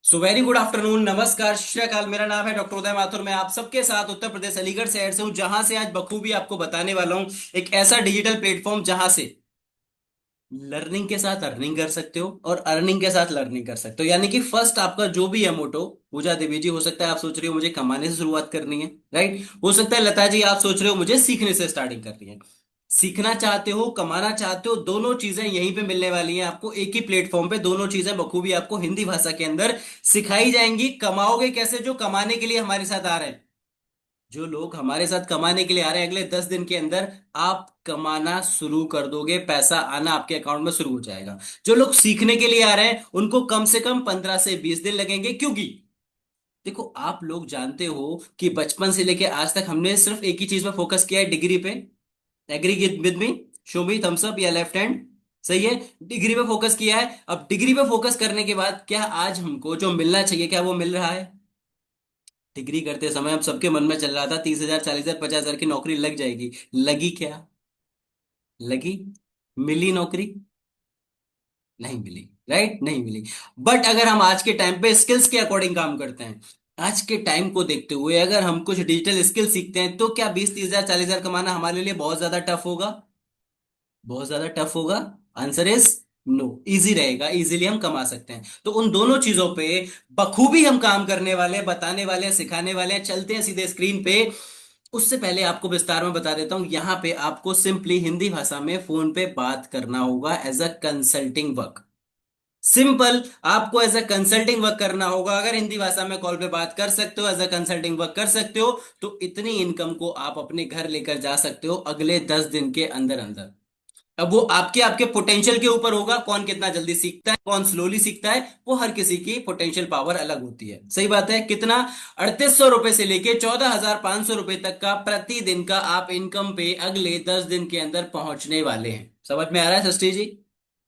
So very good afternoon, नमस्कार, श्री अकाल। मेरा नाम है डॉक्टर उदय माथुर। मैं आप सबके साथ उत्तर प्रदेश अलीगढ़ शहर से हूं, जहां से आज बखूबी आपको बताने वाला हूं एक ऐसा डिजिटल प्लेटफॉर्म जहां से लर्निंग के साथ अर्निंग कर सकते हो और अर्निंग के साथ लर्निंग कर सकते हो। यानी कि फर्स्ट आपका जो भी है मोटो, पूजा देवी जी, हो सकता है आप सोच रहे हो मुझे कमाने से शुरुआत करनी है, राइट। हो सकता है लता जी आप सोच रहे हो मुझे सीखने से स्टार्टिंग करनी है। सीखना चाहते हो, कमाना चाहते हो, दोनों चीजें यहीं पे मिलने वाली हैं आपको, एक ही प्लेटफॉर्म पे दोनों चीजें बखूबी आपको हिंदी भाषा के अंदर सिखाई जाएंगी। कमाओगे कैसे? जो कमाने के लिए हमारे साथ आ रहे हैं, जो लोग हमारे साथ कमाने के लिए आ रहे हैं, अगले 10 दिन के अंदर आप कमाना शुरू कर दोगे, पैसा आना आपके अकाउंट में शुरू हो जाएगा। जो लोग सीखने के लिए आ रहे हैं उनको कम से कम 15 से 20 दिन लगेंगे, क्योंकि देखो आप लोग जानते हो कि बचपन से लेके आज तक हमने सिर्फ एक ही चीज पे फोकस किया है, डिग्री पे। Agree with me? Show me thumbs up या लेफ्ट हैंड। सही है, डिग्री पे फोकस किया है। अब डिग्री पे फोकस करने के बाद क्या आज हमको जो मिलना चाहिए क्या वो मिल रहा है? डिग्री करते समय हम सबके मन में चल रहा था 30,000, 40,000, 50,000 की नौकरी लग जाएगी। लगी क्या? लगी? मिली नौकरी? नहीं मिली, राइट, नहीं मिली। बट अगर हम आज के टाइम पे स्किल्स के अकॉर्डिंग काम करते हैं, आज के टाइम को देखते हुए अगर हम कुछ डिजिटल स्किल सीखते हैं, तो क्या 20-30,000, 40,000 कमाना हमारे लिए बहुत ज्यादा टफ होगा? बहुत ज्यादा टफ होगा? Answer is no. इजी रहेगा, इजीली हम कमा सकते हैं। तो उन दोनों चीजों पे बखूबी हम काम करने वाले, बताने वाले, सिखाने वाले हैं। चलते हैं सीधे स्क्रीन पे। उससे पहले आपको विस्तार में बता देता हूं, यहां पे आपको सिंपली हिंदी भाषा में फोन पे बात करना होगा as a consulting work. Simple, आपको एज अ कंसल्टिंग वर्क करना होगा। अगर हिंदी भाषा में कॉल पे बात कर सकते हो, एज अ कंसल्टिंग वर्क कर सकते हो, तो इतनी इनकम को आप अपने घर लेकर जा सकते हो अगले 10 दिन के अंदर अंदर। अब वो आपके आपके पोटेंशियल के ऊपर होगा, कौन कितना जल्दी सीखता है, कौन स्लोली सीखता है। वो हर किसी की पोटेंशियल पावर अलग होती है। सही बात है। कितना? 3800 रुपए से लेके 14,500 रुपए तक का प्रतिदिन का आप इनकम पे अगले 10 दिन के अंदर पहुंचने वाले हैं। समझ में आ रहा है सृष्टि जी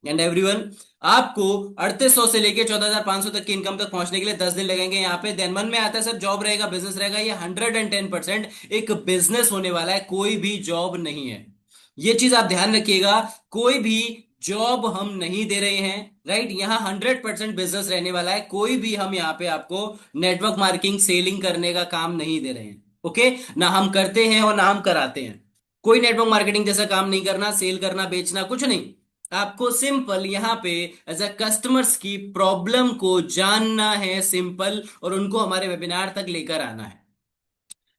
एंड एवरीवन? आपको 3800 से लेके 14,500 तक की इनकम तक पहुंचने के लिए 10 दिन लगेंगे। यहाँ पे देन मन में आता है सर जॉब रहेगा, बिजनेस रहेगा। ये 110% एक बिजनेस होने वाला है, कोई भी जॉब नहीं है। ये चीज आप ध्यान रखिएगा। कोई भी जॉब हम नहीं दे रहे हैं, राइट। यहाँ 100% बिजनेस रहने वाला है। कोई भी हम यहाँ पे आपको नेटवर्क मार्केटिंग, सेलिंग करने का काम नहीं दे रहे हैं। ओके, ना हम करते हैं और ना हम कराते हैं। कोई नेटवर्क मार्केटिंग जैसा काम नहीं करना, सेल करना, बेचना, कुछ नहीं। आपको सिंपल यहाँ पे एज अ कस्टमर्स की प्रॉब्लम को जानना है, सिंपल, और उनको हमारे वेबिनार तक लेकर आना है।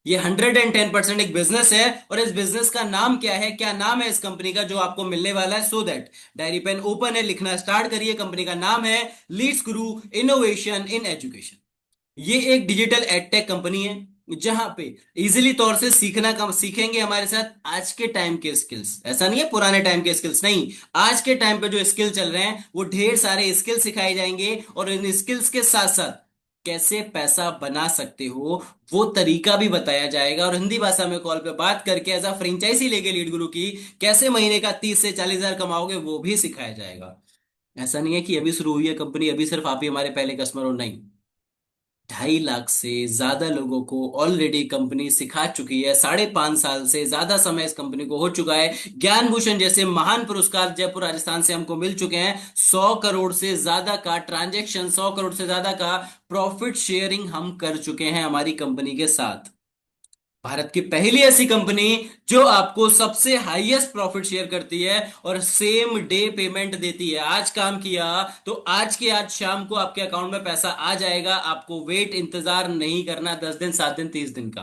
ये 110% एक बिजनेस है। और इस बिजनेस का नाम क्या है? क्या नाम है इस कंपनी का जो आपको मिलने वाला है? So that diary pen open है, लिखना स्टार्ट करिए। कंपनी का नाम है Leeds Guru innovation in education. ये एक डिजिटल एडटेक कंपनी है, जहां पे इजीली तौर से सीखना कम सीखेंगे हमारे साथ आज के टाइम के स्किल्स। ऐसा नहीं है पुराने टाइम के स्किल्स, नहीं। आज के टाइम पे जो स्किल चल रहे हैं वो ढेर सारे स्किल सिखाए जाएंगे, और इन स्किल्स के साथ साथ कैसे पैसा बना सकते हो वो तरीका भी बताया जाएगा। और हिंदी भाषा में कॉल पे बात करके एज अ फ्रेंचाइजी लेके लीड गुरु की कैसे महीने का 30 से 40 हजार कमाओगे वो भी सिखाया जाएगा। ऐसा नहीं है कि अभी शुरू हुई है कंपनी, अभी सिर्फ आप ही हमारे पहले कस्टमर हो, नहीं। 2.5 लाख से ज्यादा लोगों को ऑलरेडी कंपनी सिखा चुकी है। 5.5 साल से ज्यादा समय इस कंपनी को हो चुका है। ज्ञान भूषण जैसे महान पुरस्कार जयपुर राजस्थान से हमको मिल चुके हैं। 100 करोड़ से ज्यादा का ट्रांजैक्शन, 100 करोड़ से ज्यादा का प्रॉफिट शेयरिंग हम कर चुके हैं हमारी कंपनी के साथ। भारत की पहली ऐसी कंपनी जो आपको सबसे हाईएस्ट प्रॉफिट शेयर करती है और सेम डे पेमेंट देती है। आज काम किया तो आज के आज शाम को आपके अकाउंट में पैसा आ जाएगा। आपको वेट, इंतजार नहीं करना 10 दिन, 7 दिन, 30 दिन का,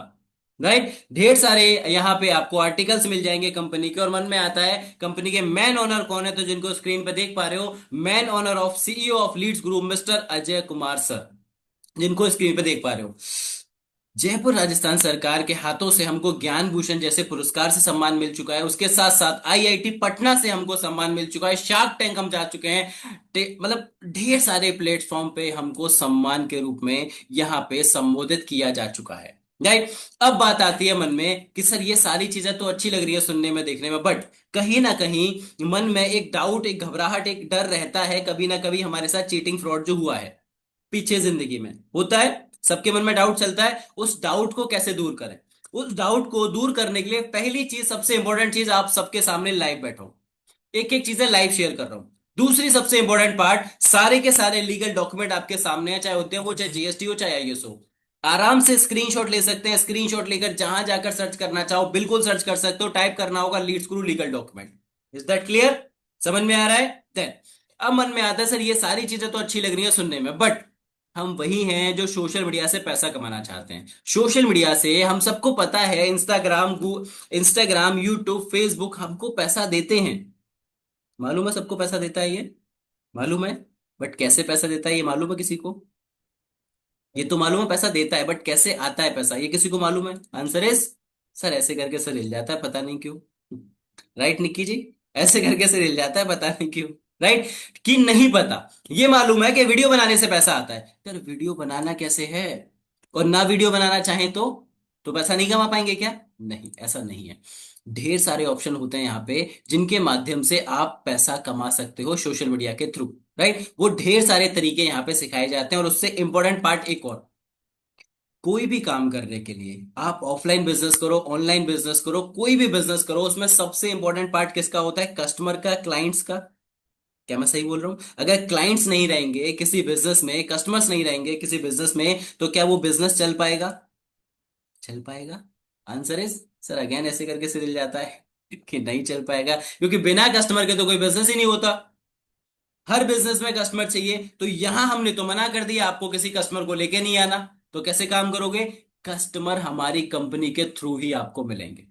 राइट। ढेर सारे यहां पे आपको आर्टिकल्स मिल जाएंगे कंपनी के। और मन में आता है कंपनी के मैन ओनर कौन है, तो जिनको स्क्रीन पे देख पा रहे हो, main owner of CEO of Leads group mister Ajay Kumar sir, जिनको स्क्रीन पे देख पा रहे हो। जयपुर राजस्थान सरकार के हाथों से हमको ज्ञान भूषण जैसे पुरस्कार से सम्मान मिल चुका है। उसके साथ साथ आईआईटी पटना से हमको सम्मान मिल चुका है। शार्क टैंक हम जा चुके हैं। मतलब ढेर सारे प्लेटफॉर्म पे हमको सम्मान के रूप में यहां पे संबोधित किया जा चुका है, राइट। अब बात आती है मन में कि सर ये सारी चीजें तो अच्छी लग रही है सुनने में, देखने में, बट कहीं ना कहीं मन में एक डाउट, एक घबराहट, एक डर रहता है। कभी ना कभी हमारे साथ चीटिंग फ्रॉड जो हुआ है पीछे जिंदगी में होता है, सबके मन में डाउट चलता है। उस डाउट को कैसे दूर करें? उस डाउट को दूर करने के लिए पहली चीज, सबसे इंपॉर्टेंट चीज, आप सबके सामने लाइव बैठो। एक एक चीजें लाइव शेयर कर रहा हूं। दूसरी सबसे इंपॉर्टेंट पार्ट, सारे के सारे लीगल डॉक्यूमेंट आपके सामने है, चाहे उद्यम हो, चाहे जीएसटी हो, चाहे आईएएस हो। आराम से स्क्रीनशॉट ले सकते हैं, स्क्रीनशॉट लेकर जहां जाकर सर्च करना चाहो बिल्कुल सर्च कर सकते हो। टाइप करना होगा lead screw legal document. Is that clear? समझ में आ रहा है? देन अब मन में आता है सर ये सारी चीजें तो अच्छी लग रही है सुनने में, बट हम वही हैं जो सोशल मीडिया से पैसा कमाना चाहते हैं। सोशल मीडिया से हम सबको पता है, इंस्टाग्राम, यूट्यूब, फेसबुक हमको पैसा देते हैं। मालूम है सबको पैसा देता है ये, मालूम है। बट कैसे पैसा देता है ये मालूम है किसी को? ये तो मालूम है पैसा देता है, बट कैसे आता है पैसा ये किसी को मालूम है? आंसर इज, सर ऐसे करके सर हिल जाता है पता नहीं क्यों। राइट निक्की जी? ऐसे करके सर हिल जाता है पता नहीं क्यों। राइट? कि नहीं पता। ये मालूम है कि वीडियो बनाने से पैसा आता है, यार वीडियो बनाना कैसे है? और ना वीडियो बनाना चाहें तो पैसा नहीं कमा पाएंगे क्या? नहीं, ऐसा नहीं है। ढेर सारे ऑप्शन होते हैं यहाँ पे जिनके माध्यम से आप पैसा कमा सकते हो सोशल मीडिया के थ्रू। राइट? वो ढेर सारे तरीके यहाँ पे सिखाए जाते हैं। और उससे इंपॉर्टेंट पार्ट एक और, कोई भी काम करने के लिए आप ऑफलाइन बिजनेस करो, ऑनलाइन बिजनेस करो, कोई भी बिजनेस करो, उसमें सबसे इंपॉर्टेंट पार्ट किसका होता है? कस्टमर का, क्लाइंट्स का। क्या मैं सही बोल रहा हूं? अगर क्लाइंट्स नहीं रहेंगे किसी बिजनेस में, कस्टमर्स नहीं रहेंगे किसी बिजनेस में, तो क्या वो बिजनेस चल पाएगा? चल पाएगा? आंसर इज, सर अगेन ऐसे करके सिल जाता है कि नहीं चल पाएगा, क्योंकि बिना कस्टमर के तो कोई बिजनेस ही नहीं होता। हर बिजनेस में कस्टमर चाहिए। तो यहां हमने तो मना कर दिया आपको किसी कस्टमर को लेके नहीं आना। तो कैसे काम करोगे? कस्टमर हमारी कंपनी के थ्रू ही आपको मिलेंगे।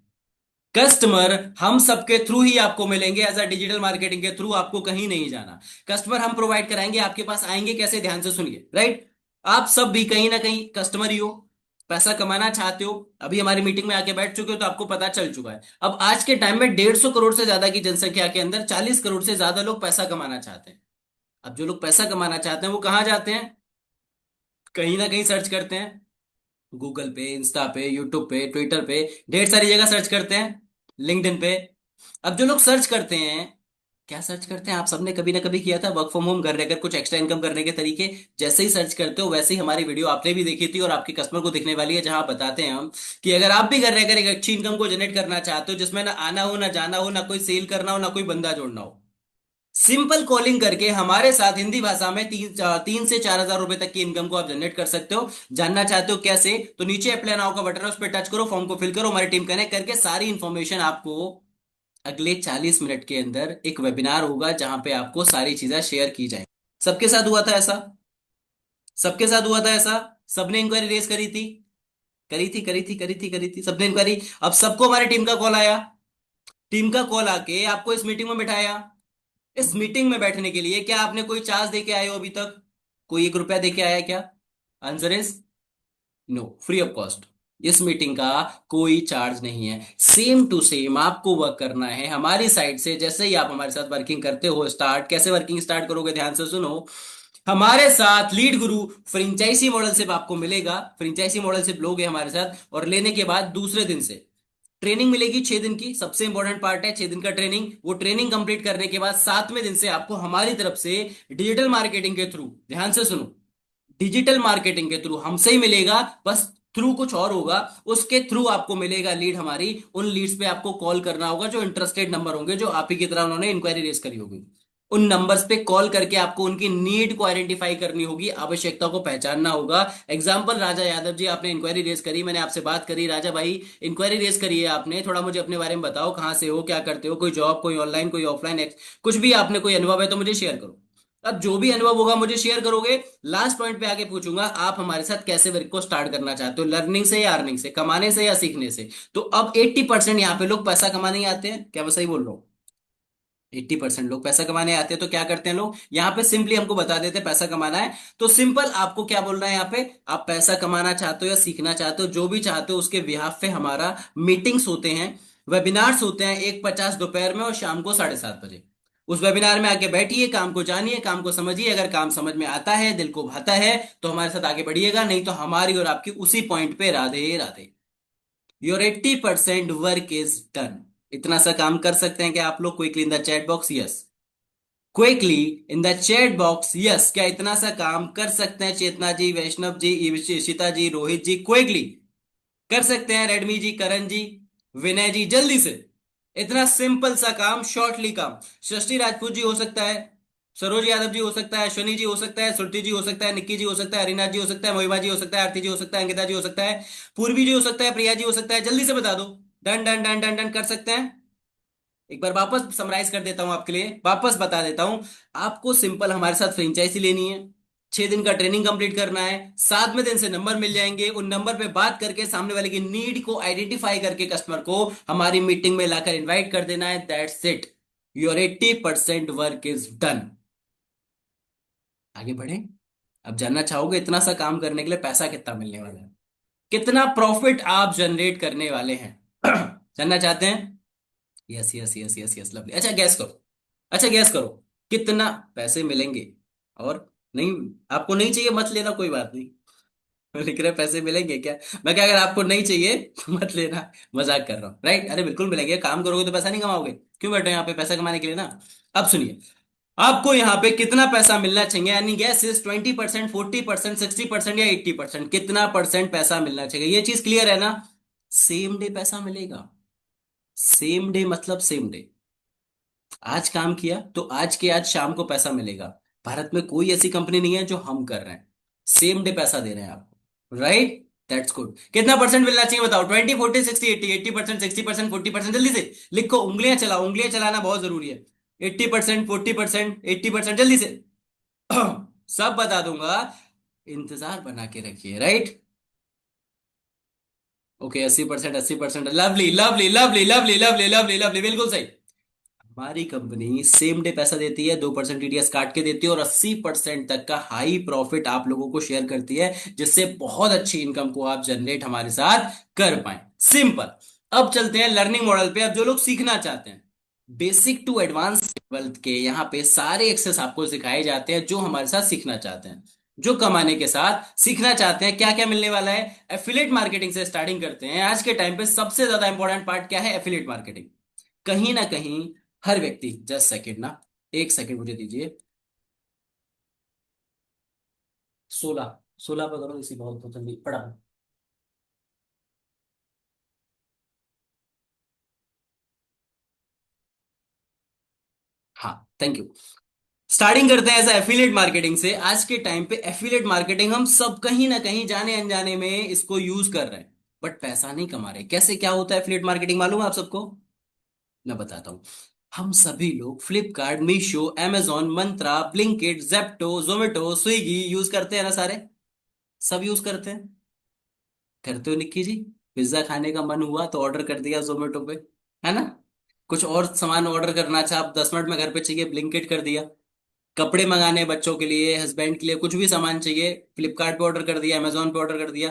कस्टमर हम सबके थ्रू ही आपको मिलेंगे, एज अ डिजिटल मार्केटिंग के थ्रू आपको कहीं नहीं जाना। कस्टमर हम प्रोवाइड कराएंगे, आपके पास आएंगे कैसे? ध्यान से सुनिए। राइट? आप सब भी कहीं ना कहीं कस्टमर ही हो, पैसा कमाना चाहते हो। अभी हमारी मीटिंग में आके बैठ चुके हो तो आपको पता चल चुका है। अब आज के टाइम में 150 करोड़ से ज्यादा की जनसंख्या के अंदर 40 करोड़ से ज्यादा लोग पैसा कमाना चाहते हैं। अब जो लोग पैसा कमाना चाहते हैं वो कहाँ जाते हैं? कहीं ना कहीं सर्च करते हैं, गूगल पे, इंस्टा पे, यूट्यूब पे, ट्विटर पे, ढेर सारी जगह सर्च करते हैं, लिंक्डइन पे। अब जो लोग सर्च करते हैं, क्या सर्च करते हैं? आप सबने कभी ना कभी किया था, वर्क फ्रॉम होम घर रहकर कुछ एक्स्ट्रा इनकम करने के तरीके। जैसे ही सर्च करते हो वैसे ही हमारी वीडियो आपने भी देखी थी और आपके कस्टमर को दिखने वाली है, जहां बताते हैं हम कि अगर आप भी घर रहकर एक अच्छी इनकम को जनरेट करना चाहते हो, जिसमें ना आना हो, ना जाना हो, ना कोई सेल करना हो, ना कोई बंदा जोड़ना हो, सिंपल कॉलिंग करके हमारे साथ हिंदी भाषा में 3 से 4 हजार रुपए तक की इनकम को आप जनरेट कर सकते हो। जानना चाहते हो कैसे? तो नीचे अप्लाई नाउ का बटन है, उस पर टच करो, फॉर्म को फिल करो, हमारी टीम कनेक्ट करके सारी इंफॉर्मेशन आपको अगले 40 मिनट के अंदर एक वेबिनार होगा जहां पे आपको सारी चीजें शेयर की जाए। सबके साथ हुआ था ऐसा? सबके साथ हुआ था ऐसा? सबने इंक्वायरी रेज करी थी? करी थी सबने इंक्वायरी। अब सबको हमारी टीम का कॉल आया, टीम का कॉल आके आपको इस मीटिंग में बिठाया। इस मीटिंग में बैठने के लिए क्या आपने कोई चार्ज दे के आए हो अभी तक? कोई 1 रुपया दे के आया है क्या? Answer is no, free of cost. इस मीटिंग का कोई चार्ज नहीं है। सेम टू सेम आपको वर्क करना है हमारी साइड से। जैसे ही आप हमारे साथ वर्किंग करते हो, स्टार्ट कैसे वर्किंग स्टार्ट करोगे? ध्यान से सुनो। हमारे साथ लीड गुरु फ्रेंचाइजी मॉडल से आपको मिलेगा, फ्रेंचाइजी मॉडल से लोगे हमारे साथ, और लेने के बाद दूसरे दिन से ट्रेनिंग मिलेगी 6 दिन की। सबसे इंपॉर्टेंट पार्ट है 6 दिन का ट्रेनिंग। वो ट्रेनिंग कंप्लीट करने के बाद 7वें दिन से आपको हमारी तरफ से डिजिटल मार्केटिंग के थ्रू, ध्यान से सुनो, डिजिटल मार्केटिंग के थ्रू हमसे ही मिलेगा, बस थ्रू कुछ और होगा। उसके थ्रू आपको मिलेगा लीड हमारी। उन लीड्स पे आपको कॉल करना होगा, जो इंटरेस्टेड नंबर होंगे, जो आप ही की तरह उन्होंने इंक्वायरी रेज करी होगी। उन नंबर्स पे कॉल करके आपको उनकी नीड को आइडेंटिफाई करनी होगी, आवश्यकता को पहचानना होगा। एग्जाम्पल, राजा यादव जी, आपने इंक्वायरी रेज करी, मैंने आपसे बात करी, राजा भाई इंक्वायरी रेज करी है आपने, थोड़ा मुझे अपने बारे में बताओ, कहाँ से हो, क्या करते हो, कोई जॉब, कोई ऑनलाइन, कोई ऑफलाइन, कुछ भी आपने कोई अनुभव है तो मुझे शेयर करो। अब जो भी अनुभव होगा मुझे शेयर करोगे। लास्ट पॉइंट पे आके पूछूंगा आप हमारे साथ कैसे वर्क को स्टार्ट करना चाहते हो, लर्निंग से या अर्निंग से, कमाने से या सीखने से। तो अब 80% यहाँ पे लोग पैसा कमाने ही आते हैं, क्या मैं सही बोल रहा हूँ? 80% लोग पैसा कमाने आते हैं। तो क्या करते हैं लोग यहाँ पे? सिंपली हमको बता देते हैं पैसा कमाना है, तो सिंपल आपको क्या बोल रहा है यहाँ पे? आप पैसा कमाना चाहते हो या सीखना चाहते हो, जो भी चाहते हो, उसके बिहाफ पे हमारा मीटिंग्स होते हैं, वेबिनार्स होते हैं, 1:50 दोपहर में और शाम को 7:30 बजे। उस वेबिनार में आके बैठिए, काम को जानिए, काम को समझिए। अगर काम समझ में आता है, दिल को भाता है, तो हमारे साथ आगे बढ़िएगा, नहीं तो हमारी और आपकी उसी पॉइंट पे Radhe Radhe. Your 80% work is done. इतना सा काम कर सकते हैं क्या आप लोग? Quickly in the chat box yes, quickly in the chat box yes. क्या इतना सा काम कर सकते हैं चेतना जी, वैष्णव जी, इशिता जी, रोहित जी? क्विकली कर सकते हैं? रेडमी जी, करण जी, विनय जी, जल्दी से। इतना सिंपल सा काम, शॉर्टली काम। सृष्टि राजपूत जी हो सकता है? सरोज यादव जी हो सकता है, अश्विनी जी हो सकता है, श्रुति जी हो सकता है, निक्की जी हो सकता है, हरिनाथ जी हो सकता है, महिमा जी हो सकता है, आरती जी हो सकता है, अंकिता जी हो सकता है, पूर्वी जी हो सकता है, प्रिया जी हो सकता है। जल्दी से बता दो। Done done done done done कर सकते हैं। एक बार वापस समराइज कर देता हूं आपके लिए, वापस बता देता हूं। आपको सिंपल हमारे साथ फ्रेंचाइजी लेनी है, 6 दिन का ट्रेनिंग कंप्लीट करना है, 7वें दिन से नंबर मिल जाएंगे, उन नंबर पे बात करके सामने वाले की नीड को आइडेंटिफाई करके कस्टमर को हमारी मीटिंग में लाकर इनवाइट कर देना है। That's it, your 80% work is done. आगे बढ़े। अब जानना चाहोगे इतना सा काम करने के लिए पैसा कितना मिलने वाला है, कितना प्रॉफिट आप जनरेट करने वाले हैं? जानना चाहते हैं? Yes yes yes yes yes, lovely. अच्छा गैस करो, अच्छा गैस करो, कितना पैसे मिलेंगे? और नहीं, आपको नहीं चाहिए मत लेना, कोई बात नहीं। लिख रहे पैसे मिलेंगे क्या? मैं क्या, अगर आपको नहीं चाहिए तो मत लेना, मजाक कर रहा हूँ, राइट? अरे बिल्कुल मिलेंगे, काम करोगे तो पैसा नहीं कमाओगे? क्यों बैठे हो यहाँ पे पैसा कमाने के लिए ना। अब सुनिए, आपको यहाँ पे कितना पैसा मिलना चाहिए, यानी गैस इज 20%, 40%, 60% या 80%, कितना परसेंट पैसा मिलना चाहिए? ये चीज क्लियर है ना? सेम डे पैसा मिलेगा। सेम डे मतलब सेम डे, आज काम किया तो आज के आज शाम को पैसा मिलेगा। भारत में कोई ऐसी कंपनी नहीं है जो हम कर रहे हैं, सेम डे पैसा दे रहे हैं आपको, राइट? That's good. कितना परसेंट मिलना चाहिए बताओ? 20, 40, 60, 80, 80%, 60%, 40%, जल्दी से लिखो, उंगलियां चलाओ, उंगलियां चलाना बहुत जरूरी है। 80%, 40%, 80%, जल्दी से। सब बता दूंगा, इंतजार बना के रखिए, right? Okay, 80%, 80%, lovely lovely lovely lovely lovely lovely lovely, बिल्कुल सही। हमारी कंपनी सेम डे पैसा देती है, 2% टीडीएस काट के देती है, और 80% तक का हाई प्रॉफिट आप लोगों को शेयर करती है, जिससे बहुत अच्छी इनकम को आप जनरेट हमारे साथ कर पाए। सिंपल। अब चलते हैं लर्निंग मॉडल पे। अब जो लोग सीखना चाहते हैं, बेसिक टू एडवांस लेवल के यहाँ पे सारे एक्सेस आपको सिखाए जाते हैं, जो हमारे साथ सीखना चाहते हैं, जो कमाने के साथ सीखना चाहते हैं। क्या क्या मिलने वाला है? एफिलिएट मार्केटिंग से स्टार्टिंग करते हैं। आज के टाइम पे सबसे ज्यादा इंपॉर्टेंट पार्ट क्या है? Affiliate marketing. कहीं ना कहीं हर व्यक्ति, जस्ट सेकेंड ना, एक सेकेंड मुझे दीजिए। 16, 16 पे करो, इसी बहुत जल्दी पढ़ा। हाँ, थैंक यू। स्टार्टिंग करते हैं ऐसा एफिलिएट मार्केटिंग से। आज के टाइम पे एफिलिएट मार्केटिंग हम सब कहीं ना कहीं जाने अनजाने में इसको यूज कर रहे हैं, बट पैसा नहीं कमा रहे। कैसे, क्या होता है एफिलिएट मार्केटिंग, मालूम है आप सबको? मैं बताता हूं। हम सभी लोग Flipkart, Meesho, amazon, Myntra, Blinkit, Zepto, Zomato, Swiggy use करते हैं ना सारे? सब यूज करते हैं, करते हो निक्की जी? पिज्जा खाने का मन हुआ तो ऑर्डर कर दिया जोमेटो पे, है ना? कुछ और सामान ऑर्डर करना चाहा, आप 10 मिनट में घर पे चाहिए, ब्लिंकिट कर दिया। कपड़े मंगाने बच्चों के लिए, हस्बैंड के लिए, कुछ भी सामान चाहिए, फ्लिपकार्ट पे ऑर्डर कर दिया, अमेजोन पे ऑर्डर कर दिया।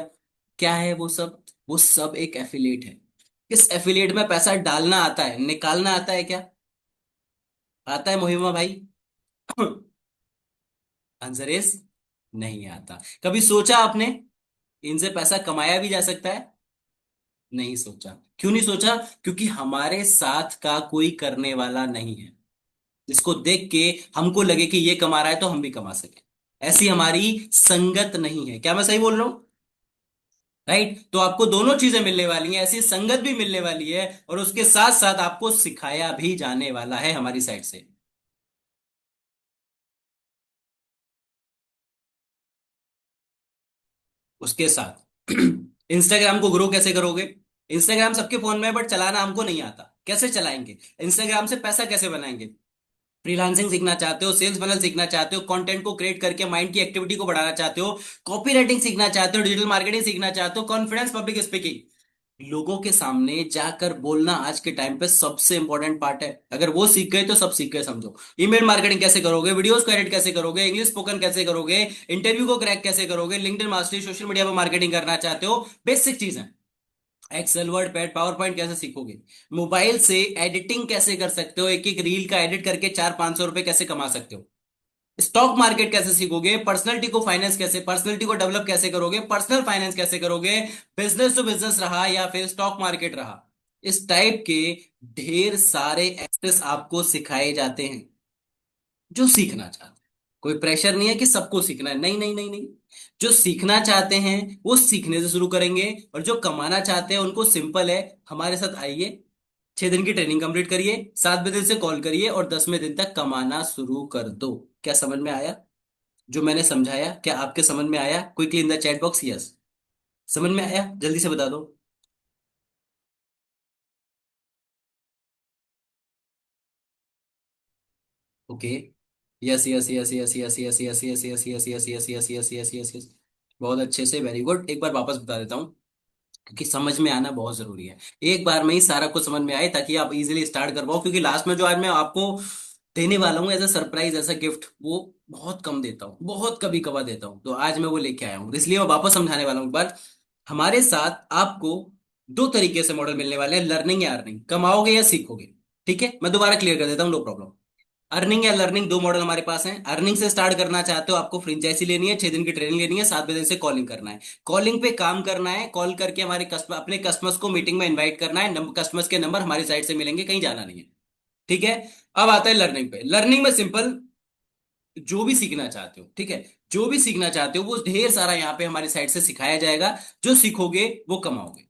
क्या है वो सब? वो सब एक एफिलिएट है। इस एफिलिएट में पैसा डालना आता है, निकालना आता है क्या? आता है मोहिमा भाई? आंसर इज नहीं आता। कभी सोचा आपने इनसे पैसा कमाया भी जा सकता है? नहीं सोचा। क्यों नहीं सोचा? क्योंकि हमारे साथ का कोई करने वाला नहीं है जिसको देख के हमको लगे कि ये कमा रहा है तो हम भी कमा सके। ऐसी हमारी संगत नहीं है। क्या मैं सही बोल रहा हूं? राइट? तो आपको दोनों चीजें मिलने वाली हैं, ऐसी संगत भी मिलने वाली है, और उसके साथ साथ आपको सिखाया भी जाने वाला है हमारी साइड से। उसके साथ इंस्टाग्राम को ग्रो कैसे करोगे? इंस्टाग्राम सबके फोन में है, बट चलाना हमको नहीं आता। कैसे चलाएंगे? इंस्टाग्राम से पैसा कैसे बनाएंगे? फ्रीलांसिंग सीखना चाहते हो, सेल्स फनल सीखना चाहते हो, कंटेंट को क्रिएट करके माइंड की एक्टिविटी को बढ़ाना चाहते हो, कॉपी राइटिंग सीखना चाहते हो, डिजिटल मार्केटिंग सीखना चाहते हो, कॉन्फिडेंस, पब्लिक स्पीकिंग, लोगों के सामने जाकर बोलना आज के टाइम पे सबसे इंपॉर्टेंट पार्ट है। अगर वो सीख गए तो सब सीख गए समझो। ईमेल मार्केटिंग कैसे करोगे, वीडियोस को एडिट कैसे करोगे, इंग्लिश स्पोकन कैसे करोगे, इंटरव्यू को क्रैक कैसे करोगे, लिंक्डइन मास्टरी, सोशल मीडिया पर मार्केटिंग करना चाहते हो, बेसिक चीज है। Excel, Word, pad, PowerPoint कैसे सीखोगे, मोबाइल से एडिटिंग कैसे कर सकते हो, एक एक रील का एडिट करके 400-500 रुपए कैसे कमा सकते हो, स्टॉक मार्केट कैसे सीखोगे, पर्सनैलिटी को फाइनेंस कैसे, पर्सनैलिटी को डेवलप कैसे करोगे, पर्सनल फाइनेंस कैसे करोगे, बिजनेस टू बिजनेस रहा या फिर स्टॉक मार्केट रहा, इस टाइप के ढेर सारे एक्सेस आपको सिखाए जाते हैं। जो सीखना चाहते हैं, कोई प्रेशर नहीं है कि सबको सीखना है, नहीं नहीं नहीं नहीं। जो सीखना चाहते हैं वो सीखने से शुरू करेंगे, और जो कमाना चाहते हैं उनको सिंपल है, हमारे साथ आइए, 6 दिन की ट्रेनिंग कंप्लीट करिए, 7वें दिन से कॉल करिए और 10वें दिन तक कमाना शुरू कर दो। क्या समझ में आया? जो मैंने समझाया क्या आपके समझ में आया? Quickly in the chat box yes. समझ में आया? जल्दी से बता दो। Okay. Yes yes yes yes yes yes yes yes yes yes yes yes yes yes yes yes yes. बहुत अच्छे से, वेरी गुड। एक बार वापस बता देता हूँ कि समझ में आना बहुत जरूरी है। एक बार में ही सारा कुछ समझ में आए ताकि आप इजीली स्टार्ट कर पाओ, क्योंकि लास्ट में जो आज मैं आपको देने वाला हूँ as a surprise, as a gift, वो बहुत कम देता हूँ, बहुत कभी कभार देता हूँ, तो आज मैं वो लेके आया हूँ, इसलिए मैं वापस समझाने वाला हूँ एक बार। हमारे साथ आपको दो तरीके से मॉडल मिलने वाले हैं, लर्निंग या अर्निंग, कमाओगे या सीखोगे। ठीक है, मैं दोबारा क्लियर कर देता हूँ, नो प्रॉब्लम। अर्निंग या लर्निंग, दो मॉडल हमारे पास हैं। अर्निंग से स्टार्ट करना चाहते हो, आपको फ्रेंचाइजी लेनी है, 6 दिन की ट्रेनिंग लेनी है, 7 बजे से कॉलिंग करना है, कॉलिंग पे काम करना है, कॉल करके हमारे कस्टमर, अपने कस्टमर्स को मीटिंग में इनवाइट करना है, कस्टमर्स के नंबर हमारी साइड से मिलेंगे, कहीं जाना नहीं है। ठीक है। अब आता है लर्निंग पे। लर्निंग में सिंपल, जो भी सीखना चाहते हो, ठीक है, जो भी सीखना चाहते हो वो ढेर सारा यहाँ पे हमारी साइड से सिखाया जाएगा। जो सीखोगे वो कमाओगे।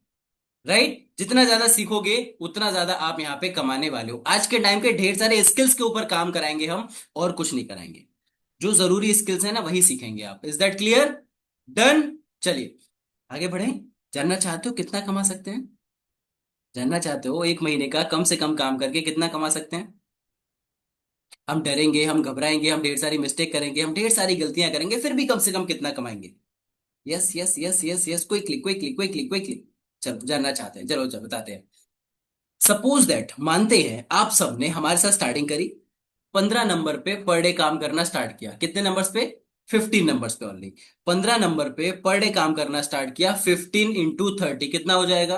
राइट, जितना ज्यादा सीखोगे उतना ज्यादा आप यहाँ पे कमाने वाले हो। आज के टाइम के ढेर सारे स्किल्स के ऊपर काम कराएंगे हम, और कुछ नहीं कराएंगे। जो जरूरी स्किल्स है ना वही सीखेंगे आप। Is that clear? डन। चलिए आगे बढ़े। जानना चाहते हो कितना कमा सकते हैं? जानना चाहते हो एक महीने का कम से कम काम करके कितना कमा सकते हैं? हम डरेंगे, हम घबराएंगे, हम ढेर सारी मिस्टेक करेंगे, हम ढेर सारी गलतियां करेंगे, फिर भी कम से कम कितना कमाएंगे? Yes yes yes yes yes, quickly quickly quickly quickly. चलो जानना चाहते हैं, चलो चलो बताते हैं। सपोज दैट, मानते हैं आप सबने हमारे साथ स्टार्टिंग करी, 15 नंबर पे पर डे काम करना स्टार्ट किया। कितने नंबर्स पे? 15 नंबर्स पे ओनली। 15 नंबर पे पर डे काम करना स्टार्ट किया, 15 × 30 कितना हो जाएगा?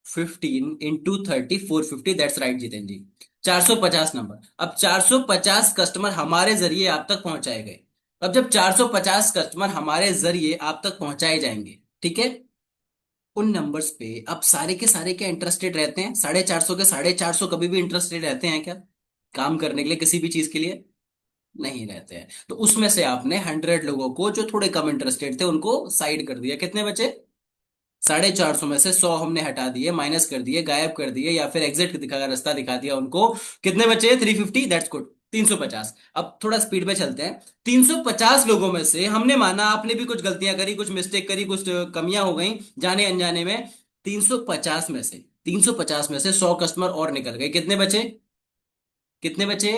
15 × 30, 450, that's right Jiten ji. 450 number. अब 450 कस्टमर हमारे जरिए आप तक पहुंचाए गए। अब जब 450 कस्टमर हमारे जरिए आप तक पहुंचाए जाएंगे, ठीक है, उन नंबर्स पे अब सारे के सारे क्या इंटरेस्टेड रहते हैं? 450 के 450 कभी भी इंटरेस्टेड रहते हैं क्या काम करने के लिए, किसी भी चीज के लिए? नहीं रहते हैं। तो उसमें से आपने 100 लोगों को जो थोड़े कम इंटरेस्टेड थे उनको साइड कर दिया। कितने बचे? 450 में से 100 हमने हटा दिए, माइनस कर दिए, गायब कर दिए, या फिर एग्जिट दिखा रास्ता दिखा दिया उनको। कितने बचे? 350, दैट्स गुड। 350। अब थोड़ा स्पीड पे चलते हैं। 350 लोगों में से हमने माना आपने भी कुछ गलतियां करी, कुछ मिस्टेक करी, कुछ कमियां हो गई जाने अनजाने में। 350 में से 100 कस्टमर और निकल गए। कितने बचे? कितने बचे?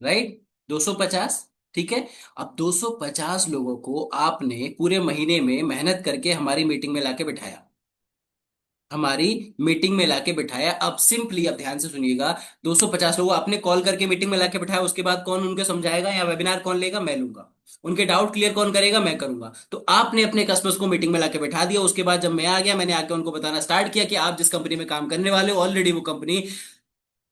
राइट, 250। ठीक है। अब 250 लोगों को आपने पूरे महीने में मेहनत करके हमारी मीटिंग में लाके बिठाया। हमारी मीटिंग में लाके बिठाया। अब सिंपली, अब ध्यान से सुनिएगा, 250 लोगों आपने कॉल करके मीटिंग में लाके बिठाया, उसके बाद कौन उनको समझाएगा या वेबिनार कौन लेगा? मैं लूंगा। उनके डाउट क्लियर कौन करेगा? मैं करूंगा। तो आपने अपने कस्टमर्स को मीटिंग में लाके बिठा दिया। उसके बाद जब मैं आ गया, मैंने आके उनको बताना स्टार्ट किया कि आप जिस कंपनी में काम करने वाले हो, ऑलरेडी वो कंपनी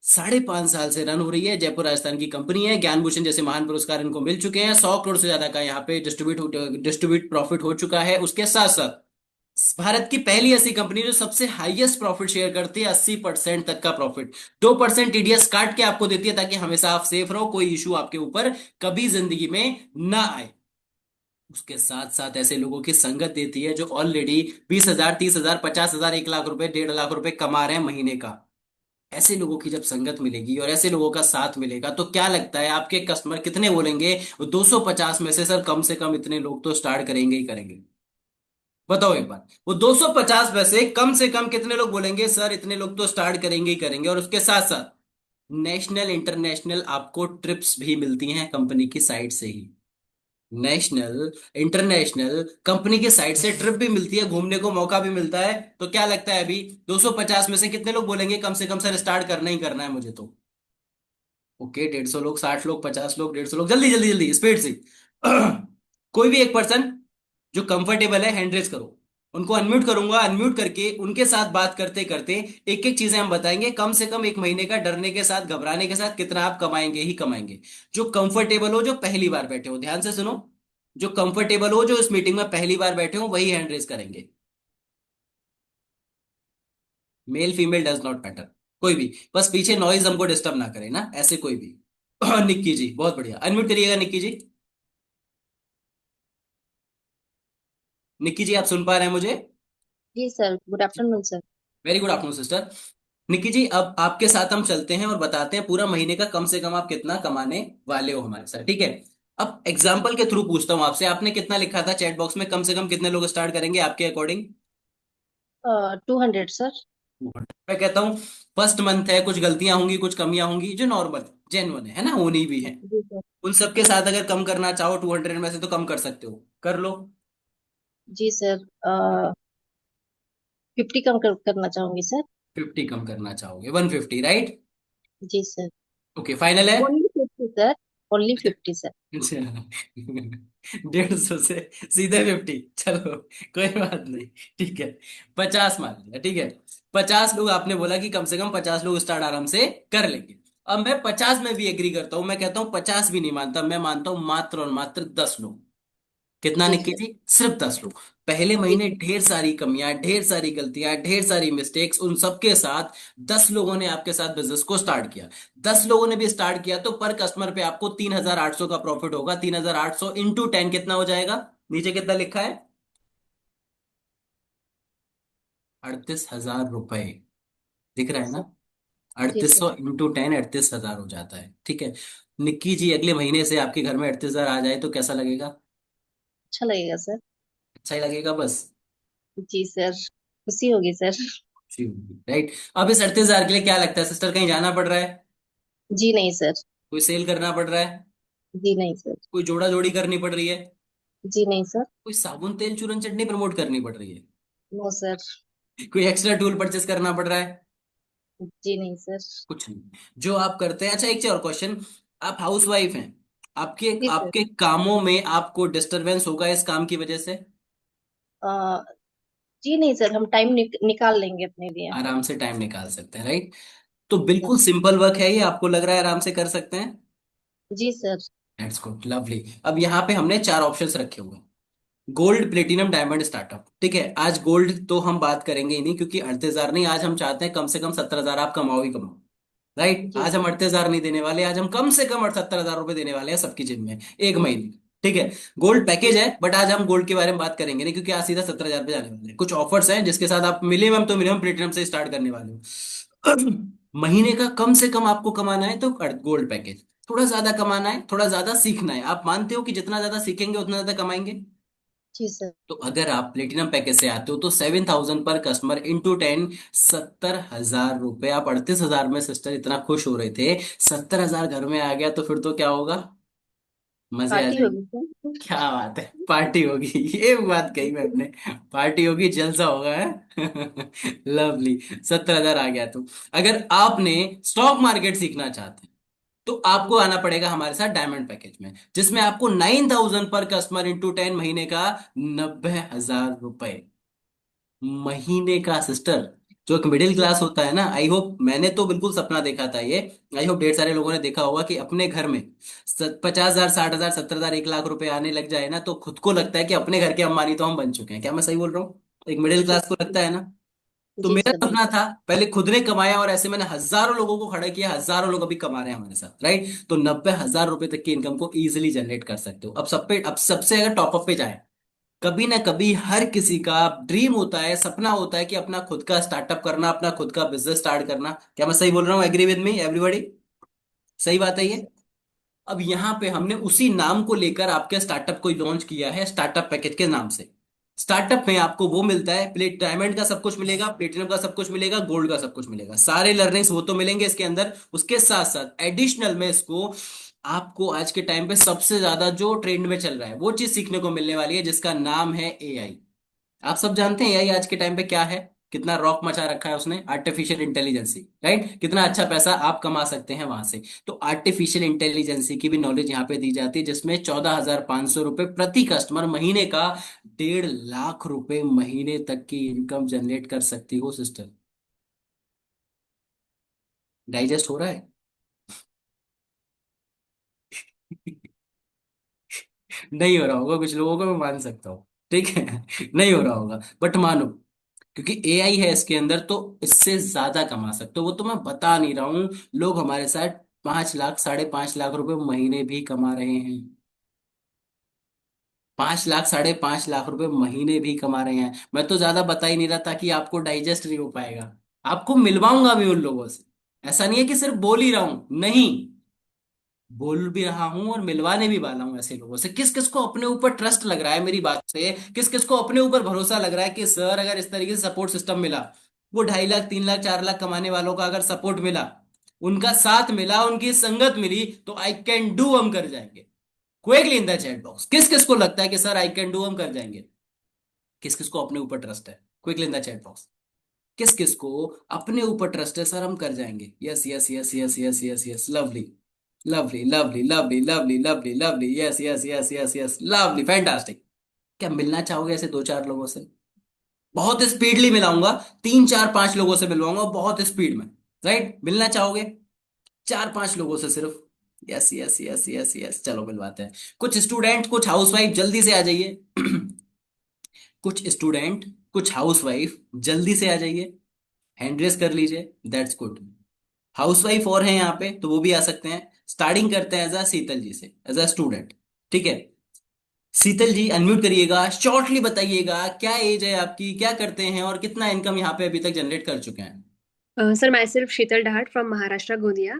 5.5 साल से रन हो रही है, जयपुर राजस्थान की कंपनी है, ज्ञान भूषण जैसे महान पुरस्कार इनको मिल चुके हैं, 100 करोड़ से ज्यादा का यहाँ पे डिस्ट्रीब्यूट प्रॉफिट हो चुका है। उसके साथ साथ भारत की पहली ऐसी कंपनी जो सबसे हाईएस्ट प्रॉफिट शेयर करती है, 80% तक का प्रॉफिट। 2% टीडीएस काट के आपको देती है, ताकि हमेशा आप सेफ रहो, कोई इशू आपके ऊपर कभी जिंदगी में ना आए। उसके साथ साथ ऐसे लोगों की संगत देती है जो ऑलरेडी 20,000, 30,000, 50,000, 1 लाख रुपए, 1.5 लाख रुपए कमा रहे हैं महीने का। ऐसे लोगों की जब संगत मिलेगी और ऐसे लोगों का साथ मिलेगा, तो क्या लगता है आपके कस्टमर कितने बोलेंगे? 250 में से सर कम से कम इतने लोग तो स्टार्ट करेंगे ही करेंगे। बताओ एक बार, वो 250 में से कम कितने लोग बोलेंगे सर इतने लोग तो स्टार्ट करेंगे ही करेंगे? और उसके साथ साथ नेशनल इंटरनेशनल आपको ट्रिप्स भी मिलती हैं कंपनी की साइड से ही। नेशनल इंटरनेशनल कंपनी की साइड से ट्रिप भी मिलती है, घूमने को मौका भी मिलता है। तो क्या लगता है अभी 250 में से कितने लोग बोलेंगे कम से कम सर स्टार्ट करना ही करना है मुझे तो? ओके, 150 लोग, 60 लोग, 50 लोग, 150 लोग, जल्दी जल्दी जल्दी स्पीड से। कोई भी एक पर्सन जो कंफर्टेबल है हैंड रेज करो। उनको अनम्यूट करूंगा, अनम्यूट करके उनके साथ बात करते करते एक एक चीजें हम बताएंगे, कम से कम एक महीने का, डरने के साथ, घबराने के साथ, कितना आप कमाएंगे ही कमाएंगे। जो कंफर्टेबल हो, जो पहली बार बैठे हो, ध्यान से सुनो, जो कंफर्टेबल हो, जो इस मीटिंग में पहली बार बैठे हो, वही हैंड रेज करेंगे। Male female does not matter, कोई भी, बस पीछे नॉइज हमको डिस्टर्ब ना करे ना, ऐसे कोई भी। निक्की जी बहुत बढ़िया, अनम्यूट करिएगा निक्की जी। निक्की जी आप सुन पा रहे हैं मुझे? जी sir, good afternoon sir. Very good afternoon sister. Niki ji, अब आपके साथ हम चलते हैं और बताते हैं पूरा महीने का कम से कम आप कितना कमाने वाले हो हमारे साथ, ठीक है। अब एग्जाम्पल के थ्रू पूछता हूँ आपसे, आपने कितना लिखा था चैट बॉक्स में, कम से कम कितने लोग स्टार्ट करेंगे आपके अकॉर्डिंग? 200 सर। मैं कहता हूँ फर्स्ट मंथ है, कुछ गलतियां होंगी, कुछ कमियां होंगी, जो नॉर्मल जेन्युइन है ना, होनी भी है। जी सर। उन सबके साथ अगर कम करना चाहो 200 में से तो कम कर सकते हो, कर लो। जी सर। 50 करना चाहूंगी सर। 50 कम करना चाहोगे, 150, राइट? जी सर। ओके, फाइनल है? Only 50 sir. ओनली अच्छा। 50 सर। अच्छा। 150 से सीधे 50, चलो कोई बात नहीं, ठीक है। 50 मान लिया, ठीक है। 50 लोग आपने बोला कि कम से कम 50 लोग स्टार्ट आराम से कर लेंगे। अब मैं 50 में भी एग्री करता हूं, मैं कहता हूं 50 भी नहीं मानता, मैं मानता हूं मात्र और मात्र 10 लोग। कितना जी निक्की सर। जी? सिर्फ 10 लोग। पहले जी महीने सर। ढेर सारी कमियां, ढेर सारी गलतियां, ढेर सारी मिस्टेक्स, उन सबके साथ 10 लोगों ने आपके साथ बिजनेस को स्टार्ट किया। 10 लोगों ने भी स्टार्ट किया तो पर कस्टमर पे आपको 3,800 का प्रॉफिट होगा। 3,800 इंटू 10 कितना हो जाएगा? नीचे कितना लिखा है? 38,000 रुपए। दिख रहा जी है ना? सर। जी अड़तीस सर। सौ इंटू 10 38,000 हो जाता है, ठीक है। निक्की जी, अगले महीने से आपके घर में 38,000 आ जाए तो कैसा लगेगा? अच्छा लगेगा सर। अच्छा ही लगेगा बस? जी सर। खुशी होगी सर। राइट। अब इस 38,000 के लिए क्या लगता है सिस्टर, कहीं जाना पड़ रहा है? जी नहीं सर। कोई सेल करना पड़ रहा है? जी नहीं सर। कोई जोड़ा जोड़ी करनी पड़ रही है? जी नहीं सर। कोई साबुन तेल चूरन चटनी प्रमोट करनी पड़ रही है? No sir. कोई एक्स्ट्रा टूल परचेस करना पड़ रहा है? जी नहीं सर। कुछ नहीं। जो आप करते हैं, अच्छा एक चीज और क्वेश्चन, आप हाउस वाइफ हैं, आपके जी सर। आपके कामों में आपको डिस्टरबेंस होगा इस काम की वजह से? अ, जी नहीं सर, हम टाइम निकाल लेंगे अपने लिए। आराम से टाइम निकाल सकते हैं, राइट? तो सर। बिल्कुल सिंपल वर्क है ये, आपको लग रहा है आराम से कर सकते हैं? जी सर। That's good, lovely. अब यहाँ पे हमने चार ऑप्शंस रखे हुए हैं। गोल्ड, प्लेटिनम, डायमंड, स्टार्टअप, ठीक है। आज गोल्ड तो हम बात करेंगे ही नहीं, क्योंकि 38,000 नहीं, आज हम चाहते हैं कम से कम 70,000 आप कमाओ ही कमाओ। राइट, जी आज हम सर। 38,000 नहीं देने वाले, आज हम कम से कम 78,000 रुपए देने वाले हैं सबकी जिम में, एक महीने। ठीक है। गोल्ड पैकेज जी है, बट आज हम गोल्ड के बारे में बात करेंगे नहीं, क्योंकि आज सीधा 70,000 पे जाने वाले हैं। कुछ ऑफर्स हैं जिसके साथ आप मिनिमम तो मिनिमम प्लेटिनम से स्टार्ट करने वाले हो। महीने का कम से कम आपको कमाना है तो गोल्ड पैकेज, थोड़ा ज्यादा कमाना है, थोड़ा ज्यादा सीखना है, आप मानते हो कि जितना ज्यादा सीखेंगे उतना ज्यादा कमाएंगे? जी सर। तो अगर आप प्लेटिनम पैकेज से आते हो तो 7,000 पर कस्टमर इंटू 10, 70,000 रुपए। आप 38,000 में सिस्टर इतना खुश हो रहे थे, 70,000 घर में आ गया तो फिर तो क्या होगा? मजे आ पार्टी जाएंगे। होगी सर। क्या बात है, पार्टी होगी। ये बात कही मैं अपने, पार्टी होगी, जलसा होगा है। लवली। 70,000 आ गया तो अगर आपने स्टॉक मार्केट सीखना चाहते हैं तो आपको आना पड़ेगा हमारे साथ डायमंड पैकेज में, जिसमें आपको 9,000 पर कस्टमर इंटू 10 महीने का 90,000 रुपए महीने का सिस्टर। जो एक मिडिल जी क्लास सर। होता है ना, आई होप, मैंने तो बिल्कुल सपना देखा था ये, आई होप ढेर सारे लोगों ने देखा होगा कि अपने घर में 50,000, 60,000, 70,000, 1 लाख रुपए आने लग जाए ना तो खुद को लगता है कि अपने घर के अंबानी तो हम बन चुके हैं। क्या मैं सही बोल रहा हूँ? एक मिडिल जी क्लास को लगता है ना। तो जी मेरा सर। सपना बिल्कुल। था, पहले खुद ने कमाया और ऐसे मैंने हजारों लोगों को खड़ा किया, हजारों लोग अभी कमा रहे हैं हमारे साथ, राइट? तो 90,000 रुपए तक की इनकम को इजीली जनरेट कर सकते हो। अब सबसे अगर टॉप अप पे जाए, कभी ना कभी हर किसी का ड्रीम होता है, सपना होता है कि अपना खुद का स्टार्टअप करना, अपना खुद का बिजनेस स्टार्ट करना। क्या मैं सही बोल रहा हूँ? Agree with me everybody? सही बात है जी ये। सर। अब यहाँ पे हमने उसी नाम को लेकर आपके स्टार्टअप को लॉन्च किया है, स्टार्टअप पैकेज के नाम से। स्टार्टअप में आपको वो मिलता है, प्लेट डायमंड का सब कुछ मिलेगा, प्लेटिनम का सब कुछ मिलेगा, गोल्ड का सब कुछ मिलेगा, सारे लर्निंग्स वो तो मिलेंगे इसके अंदर। उसके साथ साथ एडिशनल में इसको आपको आज के टाइम पे सबसे ज्यादा जो ट्रेंड में चल रहा है वो चीज सीखने को मिलने वाली है, जिसका नाम है एआई। आप सब जानते हैं एआई आज के टाइम पे क्या है, कितना रॉक मचा रखा है उसने, आर्टिफिशियल इंटेलिजेंसी, राइट? कितना अच्छा पैसा आप कमा सकते हैं वहां से। तो आर्टिफिशियल इंटेलिजेंसी की भी नॉलेज यहाँ पे दी जाती है, जिसमें 14,500 रुपए प्रति कस्टमर महीने का, 1.5 लाख रुपए महीने तक की इनकम जनरेट कर सकती हो सिस्टर। डाइजेस्ट हो रहा है? नहीं हो रहा होगा कुछ लोगों को, मैं मान सकता हूँ, ठीक है। नहीं हो रहा होगा बट मानो, क्योंकि एआई है इसके अंदर तो इससे ज्यादा कमा सकते हो, वो तो मैं बता नहीं रहा हूँ। लोग हमारे साथ 5 लाख, 5.5 लाख रुपए महीने भी कमा रहे हैं। 5 लाख, 5.5 लाख रुपए महीने भी कमा रहे हैं। मैं तो ज्यादा बता ही नहीं रहा ताकि आपको डाइजेस्ट नहीं हो पाएगा। आपको मिलवाऊंगा भी उन लोगों से। ऐसा नहीं है कि सिर्फ बोल ही रहा हूं, नहीं, बोल भी रहा हूं और मिलवाने भी वाला हूं ऐसे लोगों से। किस किस को अपने ऊपर ट्रस्ट लग रहा है मेरी बात से, किस किस को अपने ऊपर भरोसा लग रहा है कि सर अगर इस तरीके से सपोर्ट सिस्टम मिला, वो 2.5 लाख 3 लाख 4 लाख कमाने वालों का अगर सपोर्ट मिला, उनका साथ मिला, उनकी संगत मिली, तो आई कैन डू हम कर जाएंगे। Quickly in the chat box किस किस को लगता है कि सर आई कैन डू हम कर जाएंगे, किस किस को अपने ऊपर ट्रस्ट है, quickly in the chat box. किस किस को अपने ऊपर ट्रस्ट है, सर हम कर जाएंगे, yes yes yes yes yes yes yes, lovely lovely lovely lovely lovely lovely lovely, yes yes yes yes yes, lovely, fantastic. क्या मिलना चाहोगे ऐसे 2 4 लोगों से? बहुत स्पीडली मिलाऊंगा, 3 4 5 लोगों से मिलवाऊंगा बहुत स्पीड में। राइट, मिलना चाहोगे? 4 5 लोगों से सिर्फ। Yes yes yes yes yes, चलो मिलवाते हैं। कुछ स्टूडेंट कुछ हाउसवाइफ जल्दी से आ जाइए। कुछ स्टूडेंट कुछ हाउसवाइफ जल्दी से आ जाइए, हैंड रेस कर लीजिए, दैट्स गुड। हाउसवाइफ और हैं यहाँ पे तो वो भी आ सकते हैं। स्टार्टिंग करते हैं एज अ शीतल जी से, एज अ स्टूडेंट। ठीक है, शीतल जी अनम्यूट करिएगा, शॉर्टली बताइएगा क्या एज है आपकी, क्या करते हैं और कितना इनकम यहाँ पे अभी तक जनरेट कर चुके हैं। सर मैं सिर्फ शीतल डाहट फ्रॉम महाराष्ट्र गोंदिया।